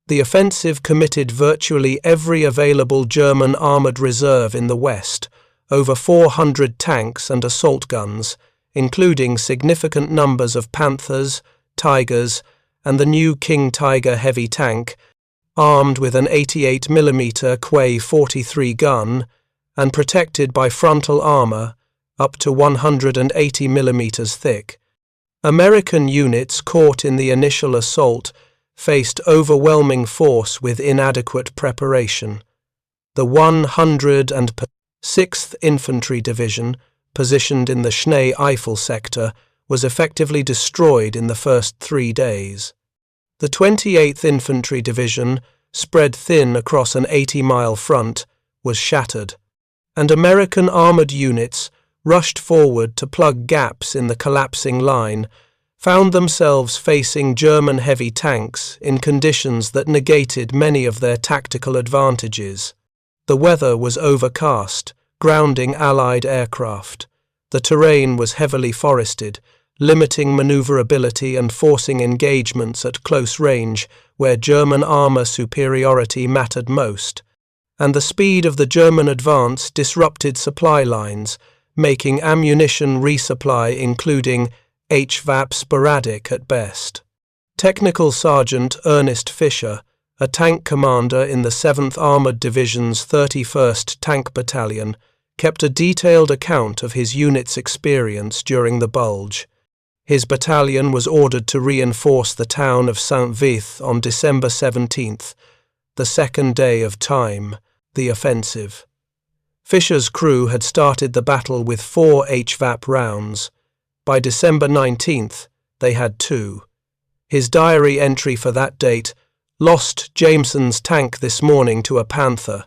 The offensive committed virtually every available German armoured reserve in the West, over 400 tanks and assault guns, including significant numbers of Panthers, Tigers, and the new King Tiger heavy tank, armed with an 88mm Quay 43 gun and protected by frontal armour up to 180mm thick. American units caught in the initial assault faced overwhelming force with inadequate preparation. The 106th Infantry Division, positioned in the Schnee-Eifel sector, was effectively destroyed in the first 3 days. The 28th Infantry Division, spread thin across an 80-mile front, was shattered, and American armoured units, rushed forward to plug gaps in the collapsing line, found themselves facing German heavy tanks in conditions that negated many of their tactical advantages. The weather was overcast, grounding Allied aircraft. The terrain was heavily forested, limiting maneuverability and forcing engagements at close range where German armour superiority mattered most. And the speed of the German advance disrupted supply lines, making ammunition resupply including HVAP sporadic at best. Technical Sergeant Ernest Fischer, a tank commander in the 7th Armoured Division's 31st Tank Battalion, kept a detailed account of his unit's experience during the Bulge. His battalion was ordered to reinforce the town of Saint-Vith on December 17th, the second day of time, the offensive. Fischer's crew had started the battle with 4 HVAP rounds. By December 19th, they had 2. His diary entry for that date: "Lost Jameson's tank this morning to a Panther.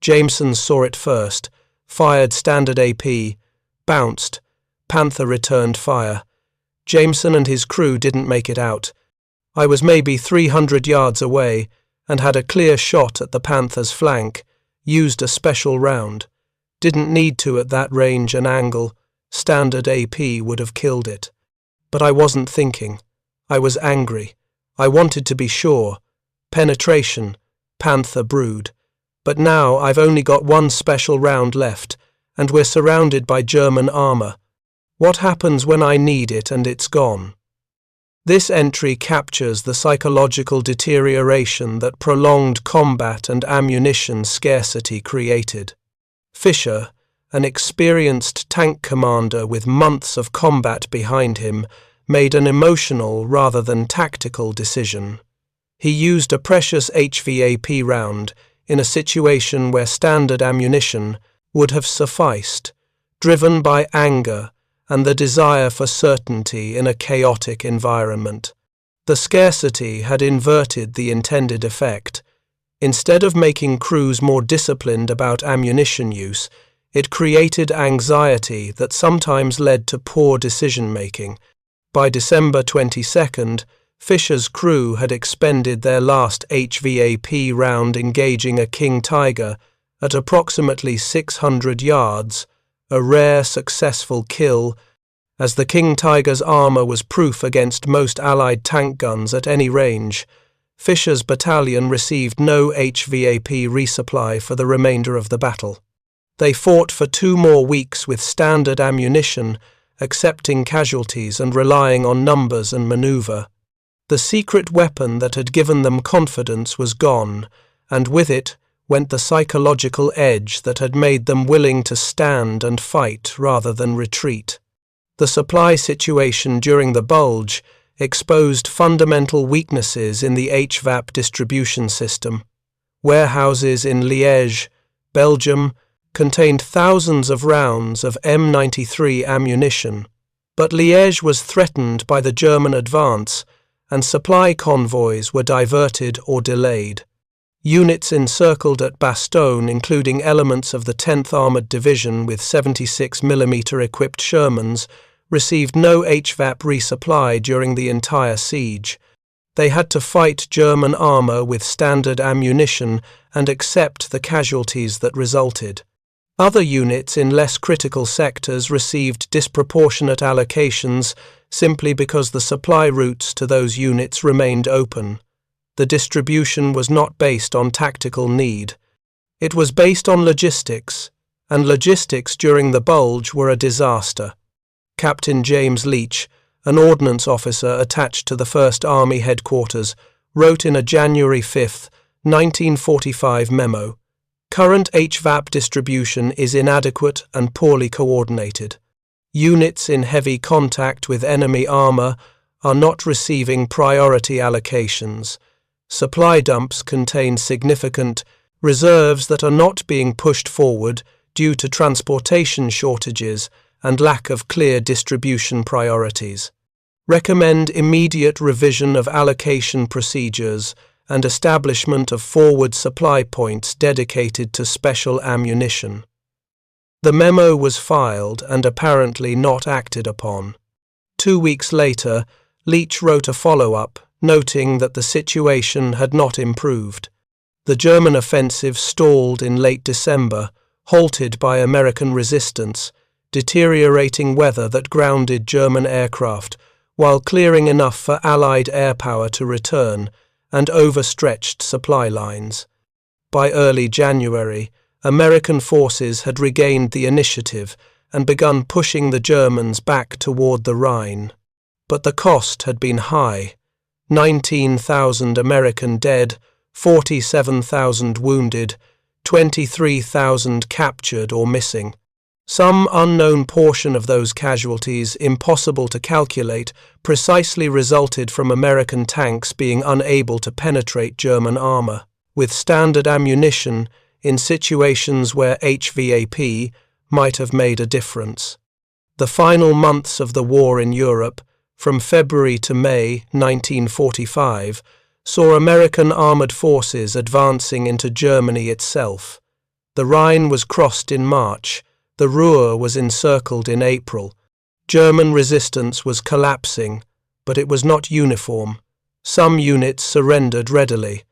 Jameson saw it first, fired standard AP, bounced, Panther returned fire. Jameson and his crew didn't make it out. I was maybe 300 yards away and had a clear shot at the Panther's flank, used a special round. Didn't need to at that range and angle. Standard AP would have killed it. But I wasn't thinking. I was angry. I wanted to be sure. Penetration, Panther brood. But now I've only got 1 special round left, and we're surrounded by German armour. What happens when I need it and it's gone?" This entry captures the psychological deterioration that prolonged combat and ammunition scarcity created. Fischer, an experienced tank commander with months of combat behind him, made an emotional rather than tactical decision. He used a precious HVAP round in a situation where standard ammunition would have sufficed, driven by anger and the desire for certainty in a chaotic environment. The scarcity had inverted the intended effect. Instead of making crews more disciplined about ammunition use, it created anxiety that sometimes led to poor decision-making. By December 22nd, Fisher's crew had expended their last HVAP round engaging a King Tiger at approximately 600 yards, a rare successful kill, as the King Tiger's armour was proof against most Allied tank guns at any range. Fisher's battalion received no HVAP resupply for the remainder of the battle. They fought for 2 more weeks with standard ammunition, accepting casualties and relying on numbers and manoeuvre. The secret weapon that had given them confidence was gone, and with it went the psychological edge that had made them willing to stand and fight rather than retreat. The supply situation during the Bulge exposed fundamental weaknesses in the HVAP distribution system. Warehouses in Liège, Belgium, contained thousands of rounds of M93 ammunition, but Liège was threatened by the German advance, and supply convoys were diverted or delayed. Units encircled at Bastogne, including elements of the 10th Armoured Division with 76mm equipped Shermans, received no HVAP resupply during the entire siege. They had to fight German armour with standard ammunition and accept the casualties that resulted. Other units in less critical sectors received disproportionate allocations simply because the supply routes to those units remained open. The distribution was not based on tactical need. It was based on logistics, and logistics during the Bulge were a disaster. Captain James Leach, an ordnance officer attached to the 1st Army headquarters, wrote in a January 5, 1945 memo, "Current HVAP distribution is inadequate and poorly coordinated. Units in heavy contact with enemy armour are not receiving priority allocations. Supply dumps contain significant reserves that are not being pushed forward due to transportation shortages and lack of clear distribution priorities. Recommend immediate revision of allocation procedures and establishment of forward supply points dedicated to special ammunition." The memo was filed and apparently not acted upon. 2 weeks later, Leach wrote a follow-up, noting that the situation had not improved. The German offensive stalled in late December, halted by American resistance, deteriorating weather that grounded German aircraft, while clearing enough for Allied air power to return, and overstretched supply lines. By early January, American forces had regained the initiative and begun pushing the Germans back toward the Rhine. But the cost had been high: 19,000 American dead, 47,000 wounded, 23,000 captured or missing. Some unknown portion of those casualties, impossible to calculate, precisely resulted from American tanks being unable to penetrate German armour with standard ammunition in situations where HVAP might have made a difference. The final months of the war in Europe, from February to May 1945, saw American armoured forces advancing into Germany itself. The Rhine was crossed in March. The Ruhr was encircled in April. German resistance was collapsing, but it was not uniform. Some units surrendered readily.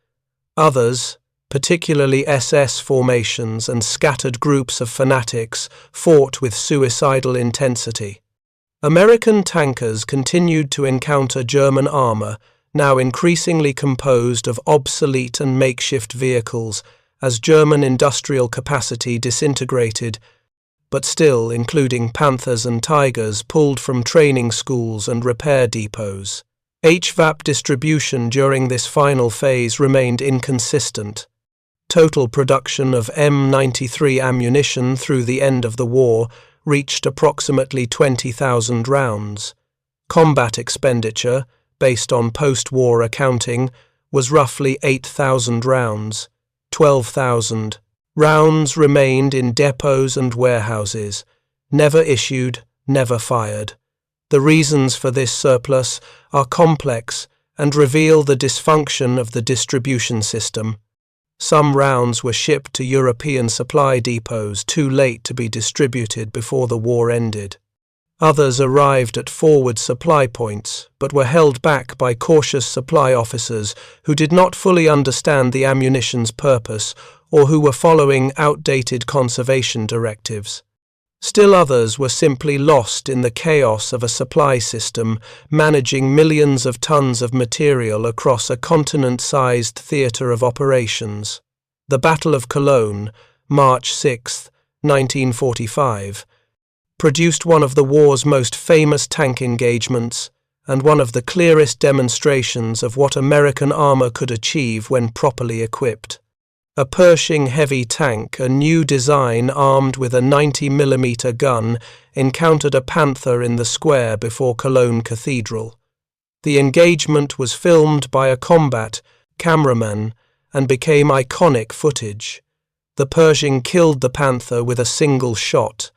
Others, particularly SS formations and scattered groups of fanatics, fought with suicidal intensity. American tankers continued to encounter German armour, now increasingly composed of obsolete and makeshift vehicles, as German industrial capacity disintegrated, but still including Panthers and Tigers pulled from training schools and repair depots. HVAP distribution during this final phase remained inconsistent. Total production of M93 ammunition through the end of the war reached approximately 20,000 rounds. Combat expenditure, based on post-war accounting, was roughly 8,000 rounds. 12,000 rounds remained in depots and warehouses, never issued, never fired. The reasons for this surplus are complex and reveal the dysfunction of the distribution system. Some rounds were shipped to European supply depots too late to be distributed before the war ended. Others arrived at forward supply points, but were held back by cautious supply officers who did not fully understand the ammunition's purpose or who were following outdated conservation directives. Still others were simply lost in the chaos of a supply system managing millions of tons of material across a continent-sized theatre of operations. The Battle of Cologne, March 6, 1945, produced one of the war's most famous tank engagements and one of the clearest demonstrations of what American armor could achieve when properly equipped. A Pershing heavy tank, a new design armed with a 90mm gun, encountered a Panther in the square before Cologne Cathedral. The engagement was filmed by a combat cameraman and became iconic footage. The Pershing killed the Panther with a single shot.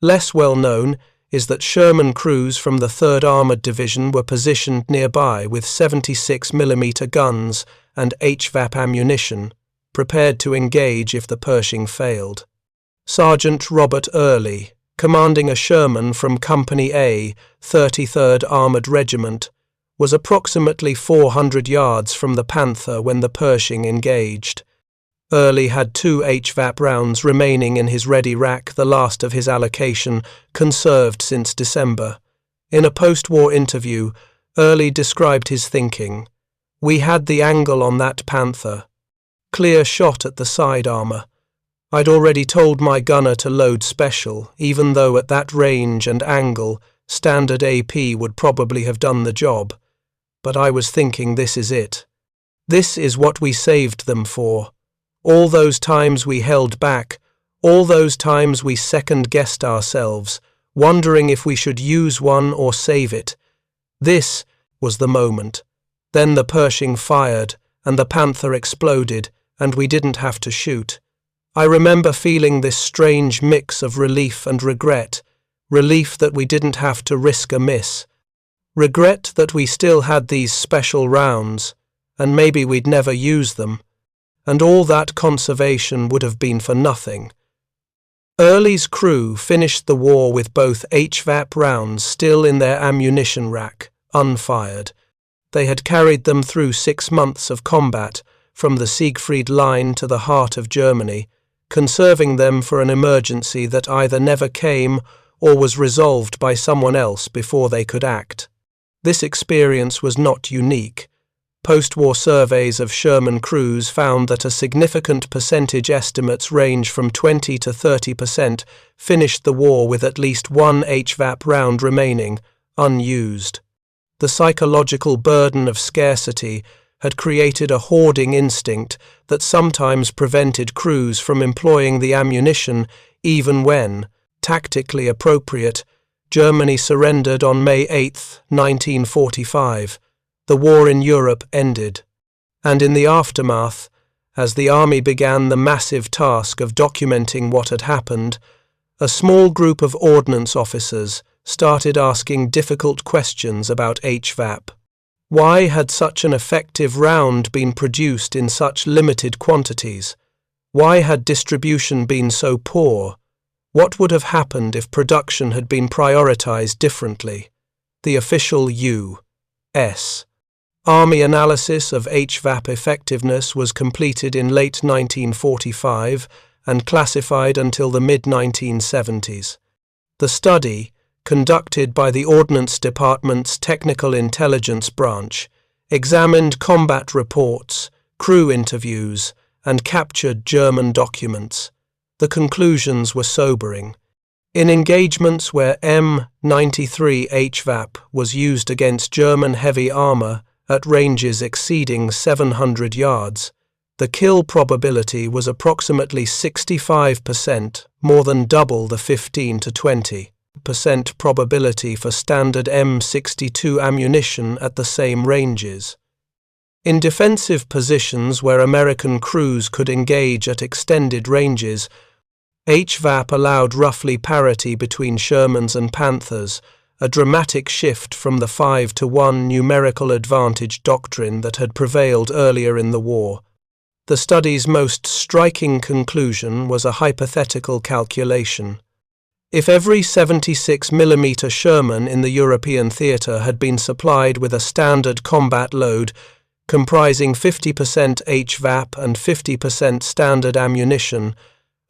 Less well known is that Sherman crews from the 3rd Armoured Division were positioned nearby with 76mm guns and HVAP ammunition, prepared to engage if the Pershing failed. Sergeant Robert Early, commanding a Sherman from Company A, 33rd Armoured Regiment, was approximately 400 yards from the Panther when the Pershing engaged. Early had 2 HVAP rounds remaining in his ready rack, the last of his allocation, conserved since December. In a post-war interview, Early described his thinking. "We had the angle on that Panther. Clear shot at the side armour. I'd already told my gunner to load special, even though at that range and angle, standard AP would probably have done the job. But I was thinking, this is it. This is what we saved them for. All those times we held back, all those times we second-guessed ourselves, wondering if we should use one or save it. This was the moment. Then the Pershing fired, and the Panther exploded, and we didn't have to shoot. I remember feeling this strange mix of relief and regret, relief that we didn't have to risk a miss, regret that we still had these special rounds, and maybe we'd never use them, and all that conservation would have been for nothing." Early's crew finished the war with both HVAP rounds still in their ammunition rack, unfired. They had carried them through 6 months of combat, from the Siegfried Line to the heart of Germany, conserving them for an emergency that either never came or was resolved by someone else before they could act. This experience was not unique. Post-war surveys of Sherman crews found that a significant percentage, estimates range from 20 to 30%, finished the war with at least 1 HVAP round remaining, unused. The psychological burden of scarcity had created a hoarding instinct that sometimes prevented crews from employing the ammunition even when, tactically appropriate, Germany surrendered on May 8, 1945. The war in Europe ended, and in the aftermath, as the army began the massive task of documenting what had happened, a small group of ordnance officers started asking difficult questions about HVAP. Why had such an effective round been produced in such limited quantities? Why had distribution been so poor? What would have happened if production had been prioritized differently? The official U.S. Army analysis of HVAP effectiveness was completed in late 1945 and classified until the mid-1970s. The study, conducted by the Ordnance Department's Technical Intelligence Branch, examined combat reports, crew interviews, and captured German documents. The conclusions were sobering. In engagements where M93 HVAP was used against German heavy armour at ranges exceeding 700 yards, The kill probability was approximately 65%, more than double the 15 to 20% probability for standard M62 ammunition at the same ranges. In defensive positions where American crews could engage at extended ranges, HVAP allowed roughly parity between Shermans and Panthers, a dramatic shift from the 5-to-1 numerical advantage doctrine that had prevailed earlier in the war. The study's most striking conclusion was a hypothetical calculation. If every 76mm Sherman in the European theatre had been supplied with a standard combat load comprising 50% HVAP and 50% standard ammunition,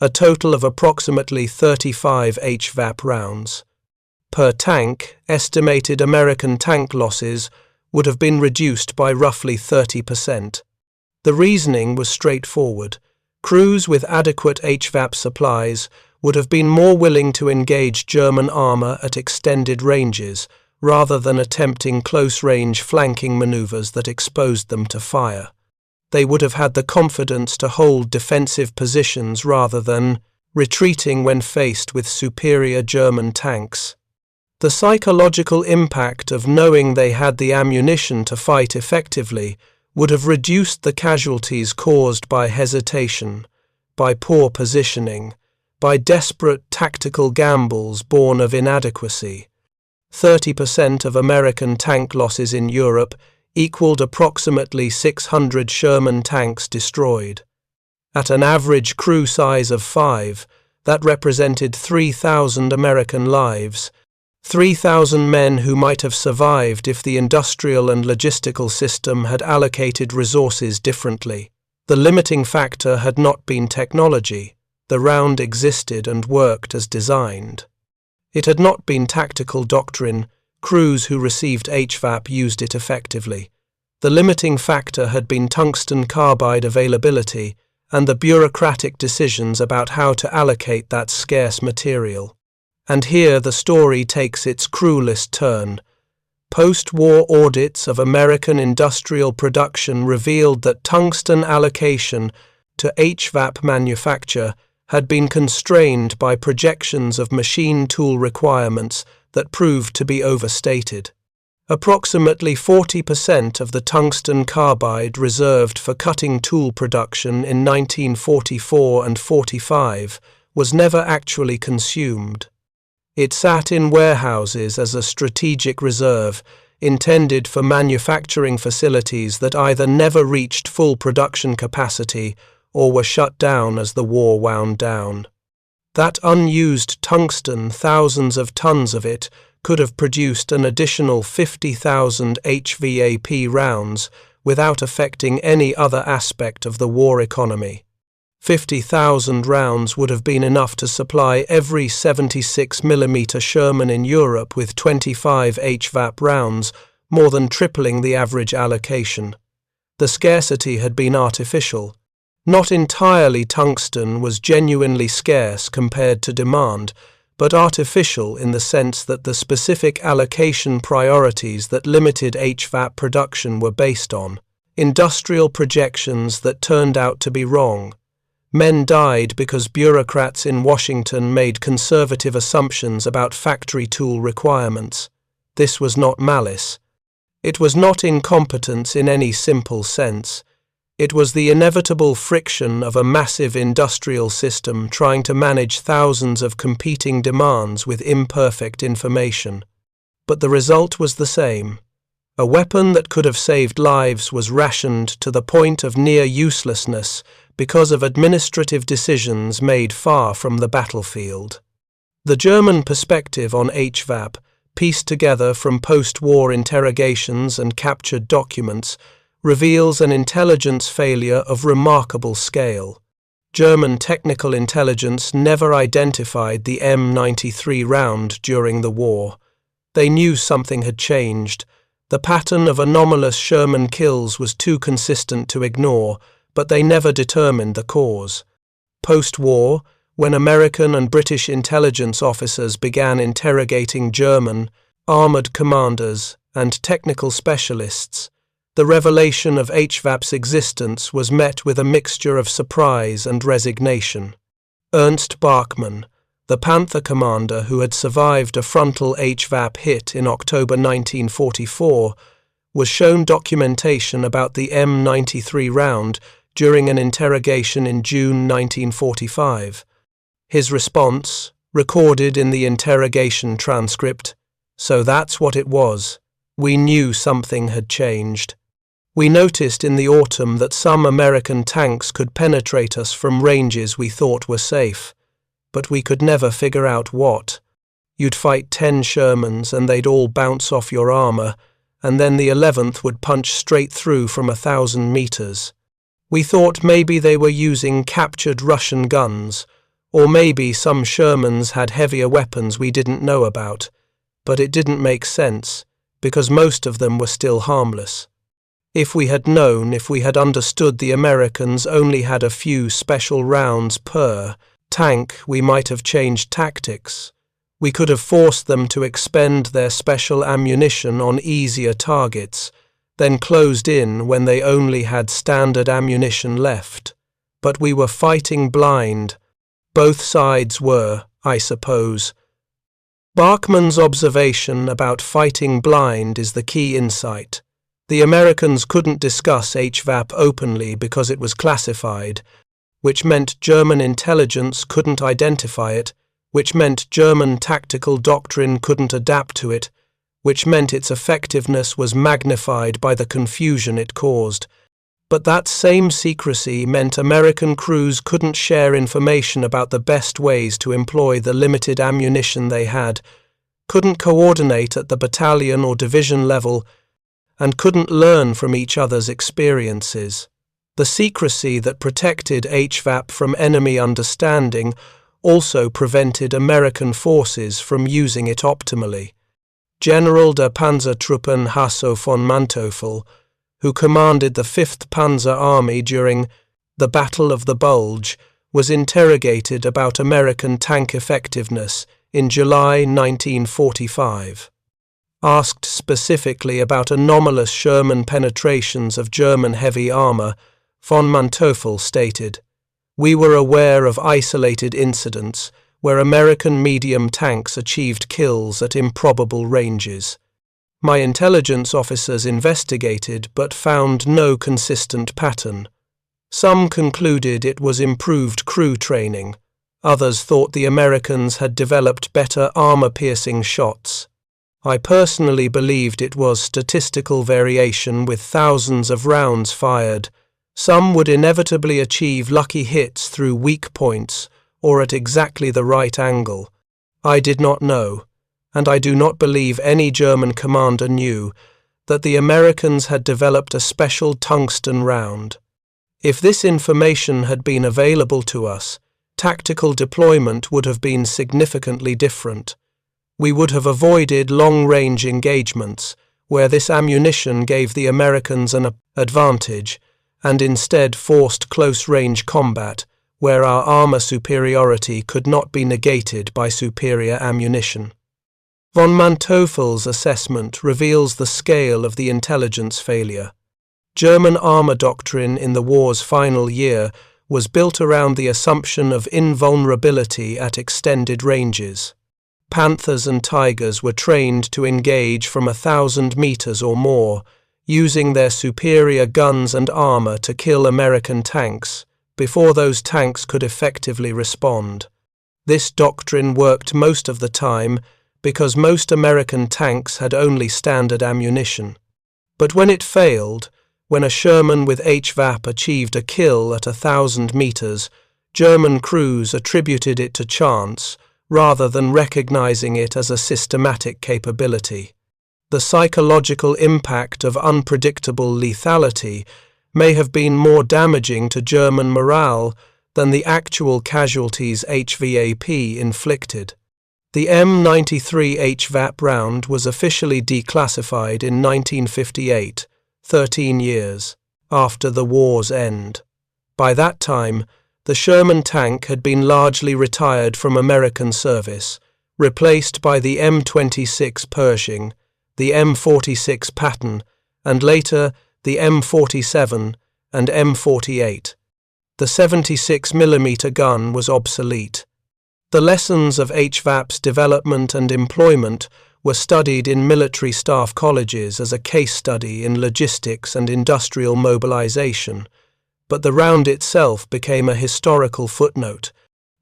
a total of approximately 35 HVAP rounds per tank, estimated American tank losses would have been reduced by roughly 30%. The reasoning was straightforward. Crews with adequate HVAP supplies would have been more willing to engage German armour at extended ranges, rather than attempting close-range flanking manoeuvres that exposed them to fire. They would have had the confidence to hold defensive positions rather than retreating when faced with superior German tanks. The psychological impact of knowing they had the ammunition to fight effectively would have reduced the casualties caused by hesitation, by poor positioning, by desperate tactical gambles born of inadequacy. 30% of American tank losses in Europe equaled approximately 600 Sherman tanks destroyed. At an average crew size of 5, that represented 3,000 American lives, 3,000 men who might have survived if the industrial and logistical system had allocated resources differently. The limiting factor had not been technology. The round existed and worked as designed. It had not been tactical doctrine. Crews who received HVAP used it effectively. The limiting factor had been tungsten carbide availability and the bureaucratic decisions about how to allocate that scarce material. And here the story takes its cruelest turn. Post-war audits of American industrial production revealed that tungsten allocation to HVAP manufacture had been constrained by projections of machine tool requirements that proved to be overstated. Approximately 40% of the tungsten carbide reserved for cutting tool production in 1944 and 45 was never actually consumed. It sat in warehouses as a strategic reserve, intended for manufacturing facilities that either never reached full production capacity or were shut down as the war wound down. That unused tungsten, thousands of tons of it, could have produced an additional 50,000 HVAP rounds without affecting any other aspect of the war economy. 50,000 rounds would have been enough to supply every 76mm Sherman in Europe with 25 HVAP rounds, more than tripling the average allocation. The scarcity had been artificial. Not entirely tungsten was genuinely scarce compared to demand, but artificial in the sense that the specific allocation priorities that limited HVAP production were based on, industrial projections that turned out to be wrong. Men died because bureaucrats in Washington made conservative assumptions about factory tool requirements. This was not malice. It was not incompetence in any simple sense. It was the inevitable friction of a massive industrial system trying to manage thousands of competing demands with imperfect information. But the result was the same. A weapon that could have saved lives was rationed to the point of near uselessness because of administrative decisions made far from the battlefield. The German perspective on HVAP, pieced together from post-war interrogations and captured documents, reveals an intelligence failure of remarkable scale. German technical intelligence never identified the M93 round during the war. They knew something had changed. The pattern of anomalous Sherman kills was too consistent to ignore, but they never determined the cause. Post-war, when American and British intelligence officers began interrogating German, armoured commanders, and technical specialists, the revelation of HVAP's existence was met with a mixture of surprise and resignation. Ernst Bachmann, the Panther commander who had survived a frontal HVAP hit in October 1944, was shown documentation about the M93 round during an interrogation in June 1945. His response, recorded in the interrogation transcript, "So that's what it was. We knew something had changed. We noticed in the autumn that some American tanks could penetrate us from ranges we thought were safe, but we could never figure out what. You'd fight 10 Shermans and they'd all bounce off your armor, and then the 11th would punch straight through from 1,000 meters. We thought maybe they were using captured Russian guns, or maybe some Shermans had heavier weapons we didn't know about, but it didn't make sense, because most of them were still harmless. If we had known, if we had understood the Americans only had a few special rounds per tank, we might have changed tactics. We could have forced them to expend their special ammunition on easier targets, then closed in when they only had standard ammunition left. But we were fighting blind. Both sides were, I suppose. Bachmann's observation about fighting blind is the key insight. The Americans couldn't discuss HVAP openly because it was classified, which meant German intelligence couldn't identify it, which meant German tactical doctrine couldn't adapt to it, which meant its effectiveness was magnified by the confusion it caused. But that same secrecy meant American crews couldn't share information about the best ways to employ the limited ammunition they had, couldn't coordinate at the battalion or division level, and couldn't learn from each other's experiences. The secrecy that protected HVAP from enemy understanding also prevented American forces from using it optimally. General der Panzertruppen Hasso von Manteuffel, who commanded the 5th Panzer Army during the Battle of the Bulge, was interrogated about American tank effectiveness in July 1945. Asked specifically about anomalous Sherman penetrations of German heavy armor, von Manteuffel stated, "We were aware of isolated incidents where American medium tanks achieved kills at improbable ranges. My intelligence officers investigated but found no consistent pattern. Some concluded it was improved crew training. Others thought the Americans had developed better armor-piercing shots. I personally believed it was statistical variation with thousands of rounds fired. Some would inevitably achieve lucky hits through weak points or at exactly the right angle. I did not know, and I do not believe any German commander knew, that the Americans had developed a special tungsten round. If this information had been available to us, tactical deployment would have been significantly different. We would have avoided long-range engagements, where this ammunition gave the Americans an advantage, and instead forced close-range combat, where our armor superiority could not be negated by superior ammunition." Von Manteuffel's assessment reveals the scale of the intelligence failure. German armor doctrine in the war's final year was built around the assumption of invulnerability at extended ranges. Panthers and Tigers were trained to engage from 1,000 meters or more, using their superior guns and armor to kill American tanks before those tanks could effectively respond. This doctrine worked most of the time because most American tanks had only standard ammunition. But when it failed, when a Sherman with HVAP achieved a kill at 1,000 meters, German crews attributed it to chance rather than recognizing it as a systematic capability. The psychological impact of unpredictable lethality may have been more damaging to German morale than the actual casualties HVAP inflicted. The M93 HVAP round was officially declassified in 1958, 13 years after the war's end. By that time, the Sherman tank had been largely retired from American service, replaced by the M26 Pershing, the M46 Patton, and later the M47 and M48. The 76mm gun was obsolete. The lessons of HVAP's development and employment were studied in military staff colleges as a case study in logistics and industrial mobilization, but the round itself became a historical footnote.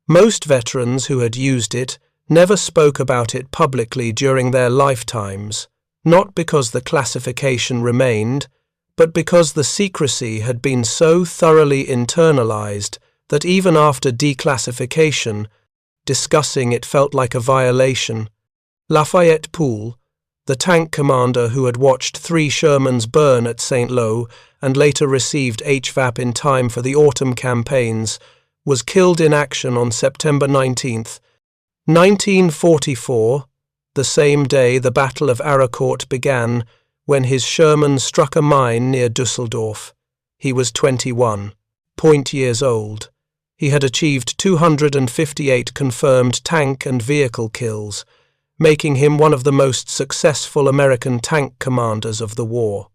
Most veterans who had used it never spoke about it publicly during their lifetimes, not because the classification remained, but because the secrecy had been so thoroughly internalized that even after declassification, discussing it felt like a violation. Lafayette Poole, the tank commander who had watched 3 Shermans burn at St. Lo and later received HVAP in time for the autumn campaigns, was killed in action on September 19, 1944, the same day the Battle of Aracourt began, when his Sherman struck a mine near Düsseldorf. He was 21 years old. He had achieved 258 confirmed tank and vehicle kills, making him one of the most successful American tank commanders of the war.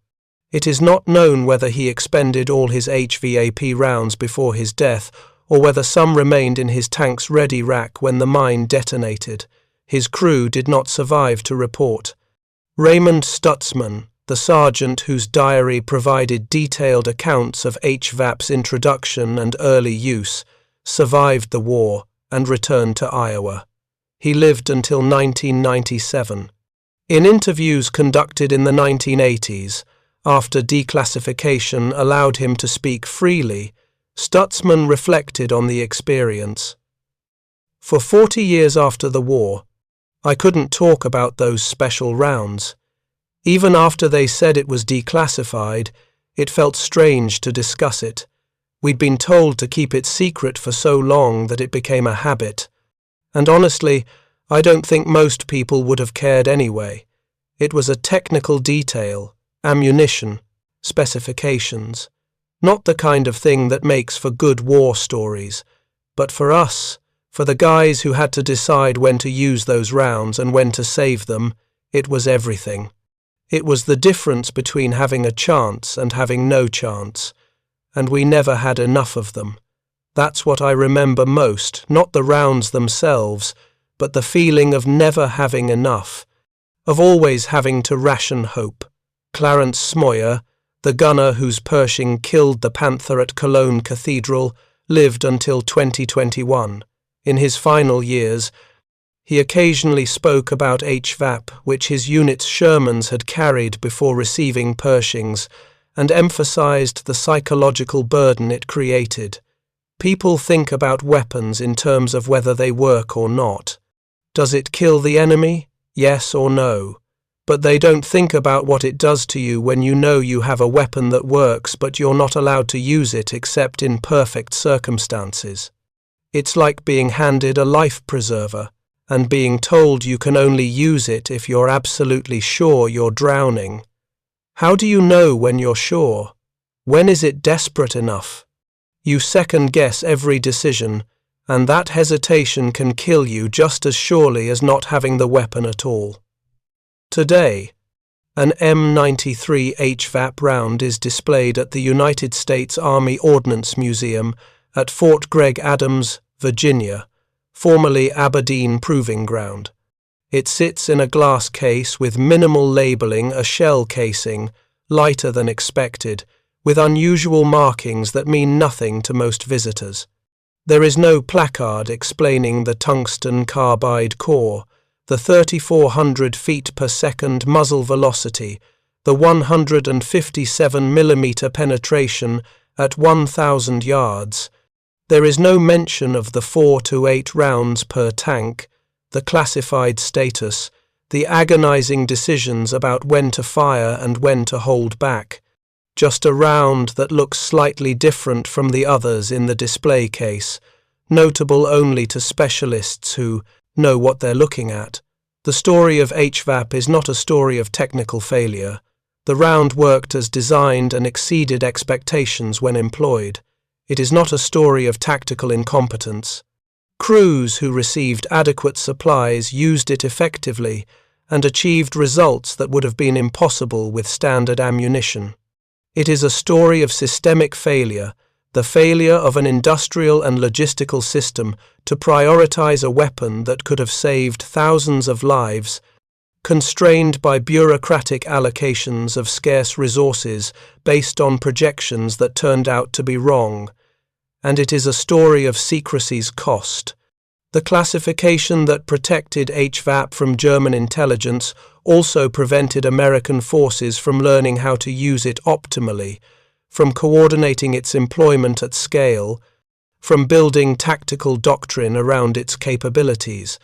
It is not known whether he expended all his HVAP rounds before his death, or whether some remained in his tank's ready rack when the mine detonated. His crew did not survive to report. Raymond Stutzman, the sergeant whose diary provided detailed accounts of HVAP's introduction and early use, survived the war and returned to Iowa. He lived until 1997. In interviews conducted in the 1980s, after declassification allowed him to speak freely, Stutzman reflected on the experience. For 40 years after the war, I couldn't talk about those special rounds. Even after they said it was declassified, it felt strange to discuss it. We'd been told to keep it secret for so long that it became a habit. And honestly, I don't think most people would have cared anyway. It was a technical detail, ammunition, specifications. Not the kind of thing that makes for good war stories, but for us, for the guys who had to decide when to use those rounds and when to save them, it was everything. It was the difference between having a chance and having no chance, and we never had enough of them. That's what I remember most, not the rounds themselves, but the feeling of never having enough, of always having to ration hope. Clarence Smoyer, the gunner whose Pershing killed the Panther at Cologne Cathedral, lived until 2021. In his final years, he occasionally spoke about HVAP, which his unit's Shermans had carried before receiving Pershings, and emphasized the psychological burden it created. People think about weapons in terms of whether they work or not. Does it kill the enemy? Yes or no. But they don't think about what it does to you when you know you have a weapon that works but you're not allowed to use it except in perfect circumstances. It's like being handed a life preserver and being told you can only use it if you're absolutely sure you're drowning. How do you know when you're sure? When is it desperate enough? You second-guess every decision, and that hesitation can kill you just as surely as not having the weapon at all. Today, an M93 HVAP round is displayed at the United States Army Ordnance Museum at Fort Gregg Adams, Virginia, formerly Aberdeen Proving Ground. It sits in a glass case with minimal labeling, a shell casing, lighter than expected, with unusual markings that mean nothing to most visitors. There is no placard explaining the tungsten carbide core, the 3,400 feet per second muzzle velocity, the 157mm penetration at 1,000 yards. There is no mention of the 4 to 8 rounds per tank, the classified status, the agonizing decisions about when to fire and when to hold back. Just a round that looks slightly different from the others in the display case, notable only to specialists who know what they're looking at. The story of HVAP is not a story of technical failure. The round worked as designed and exceeded expectations when employed. It is not a story of tactical incompetence. Crews who received adequate supplies used it effectively and achieved results that would have been impossible with standard ammunition. It is a story of systemic failure, the failure of an industrial and logistical system to prioritize a weapon that could have saved thousands of lives, constrained by bureaucratic allocations of scarce resources based on projections that turned out to be wrong. And it is a story of secrecy's cost. The classification that protected HVAP from German intelligence also prevented American forces from learning how to use it optimally, from coordinating its employment at scale, from building tactical doctrine around its capabilities.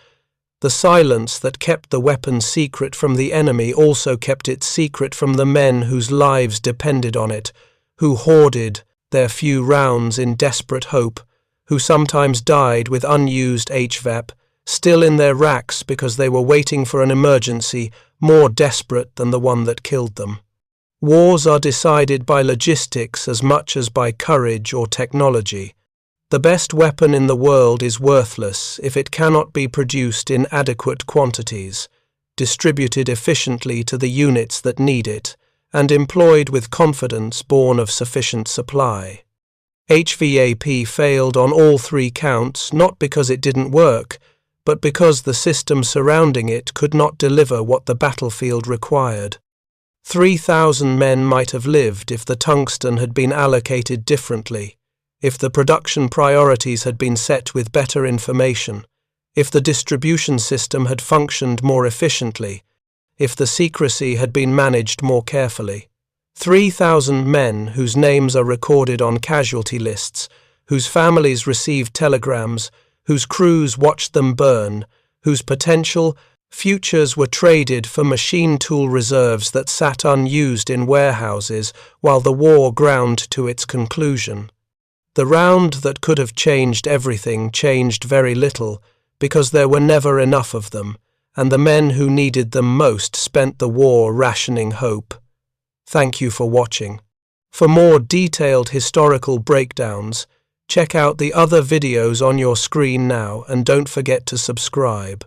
The silence that kept the weapon secret from the enemy also kept it secret from the men whose lives depended on it, who hoarded their few rounds in desperate hope, who sometimes died with unused HVAP, still in their racks because they were waiting for an emergency more desperate than the one that killed them. Wars are decided by logistics as much as by courage or technology. The best weapon in the world is worthless if it cannot be produced in adequate quantities, distributed efficiently to the units that need it, and employed with confidence born of sufficient supply. HVAP failed on all three counts not because it didn't work, but because the system surrounding it could not deliver what the battlefield required. 3,000 men might have lived if the tungsten had been allocated differently, if the production priorities had been set with better information, if the distribution system had functioned more efficiently, if the secrecy had been managed more carefully. 3,000 men whose names are recorded on casualty lists, whose families received telegrams, whose crews watched them burn, whose potential futures were traded for machine tool reserves that sat unused in warehouses while the war ground to its conclusion. The round that could have changed everything changed very little because there were never enough of them, and the men who needed them most spent the war rationing hope. Thank you for watching. For more detailed historical breakdowns, check out the other videos on your screen now and don't forget to subscribe.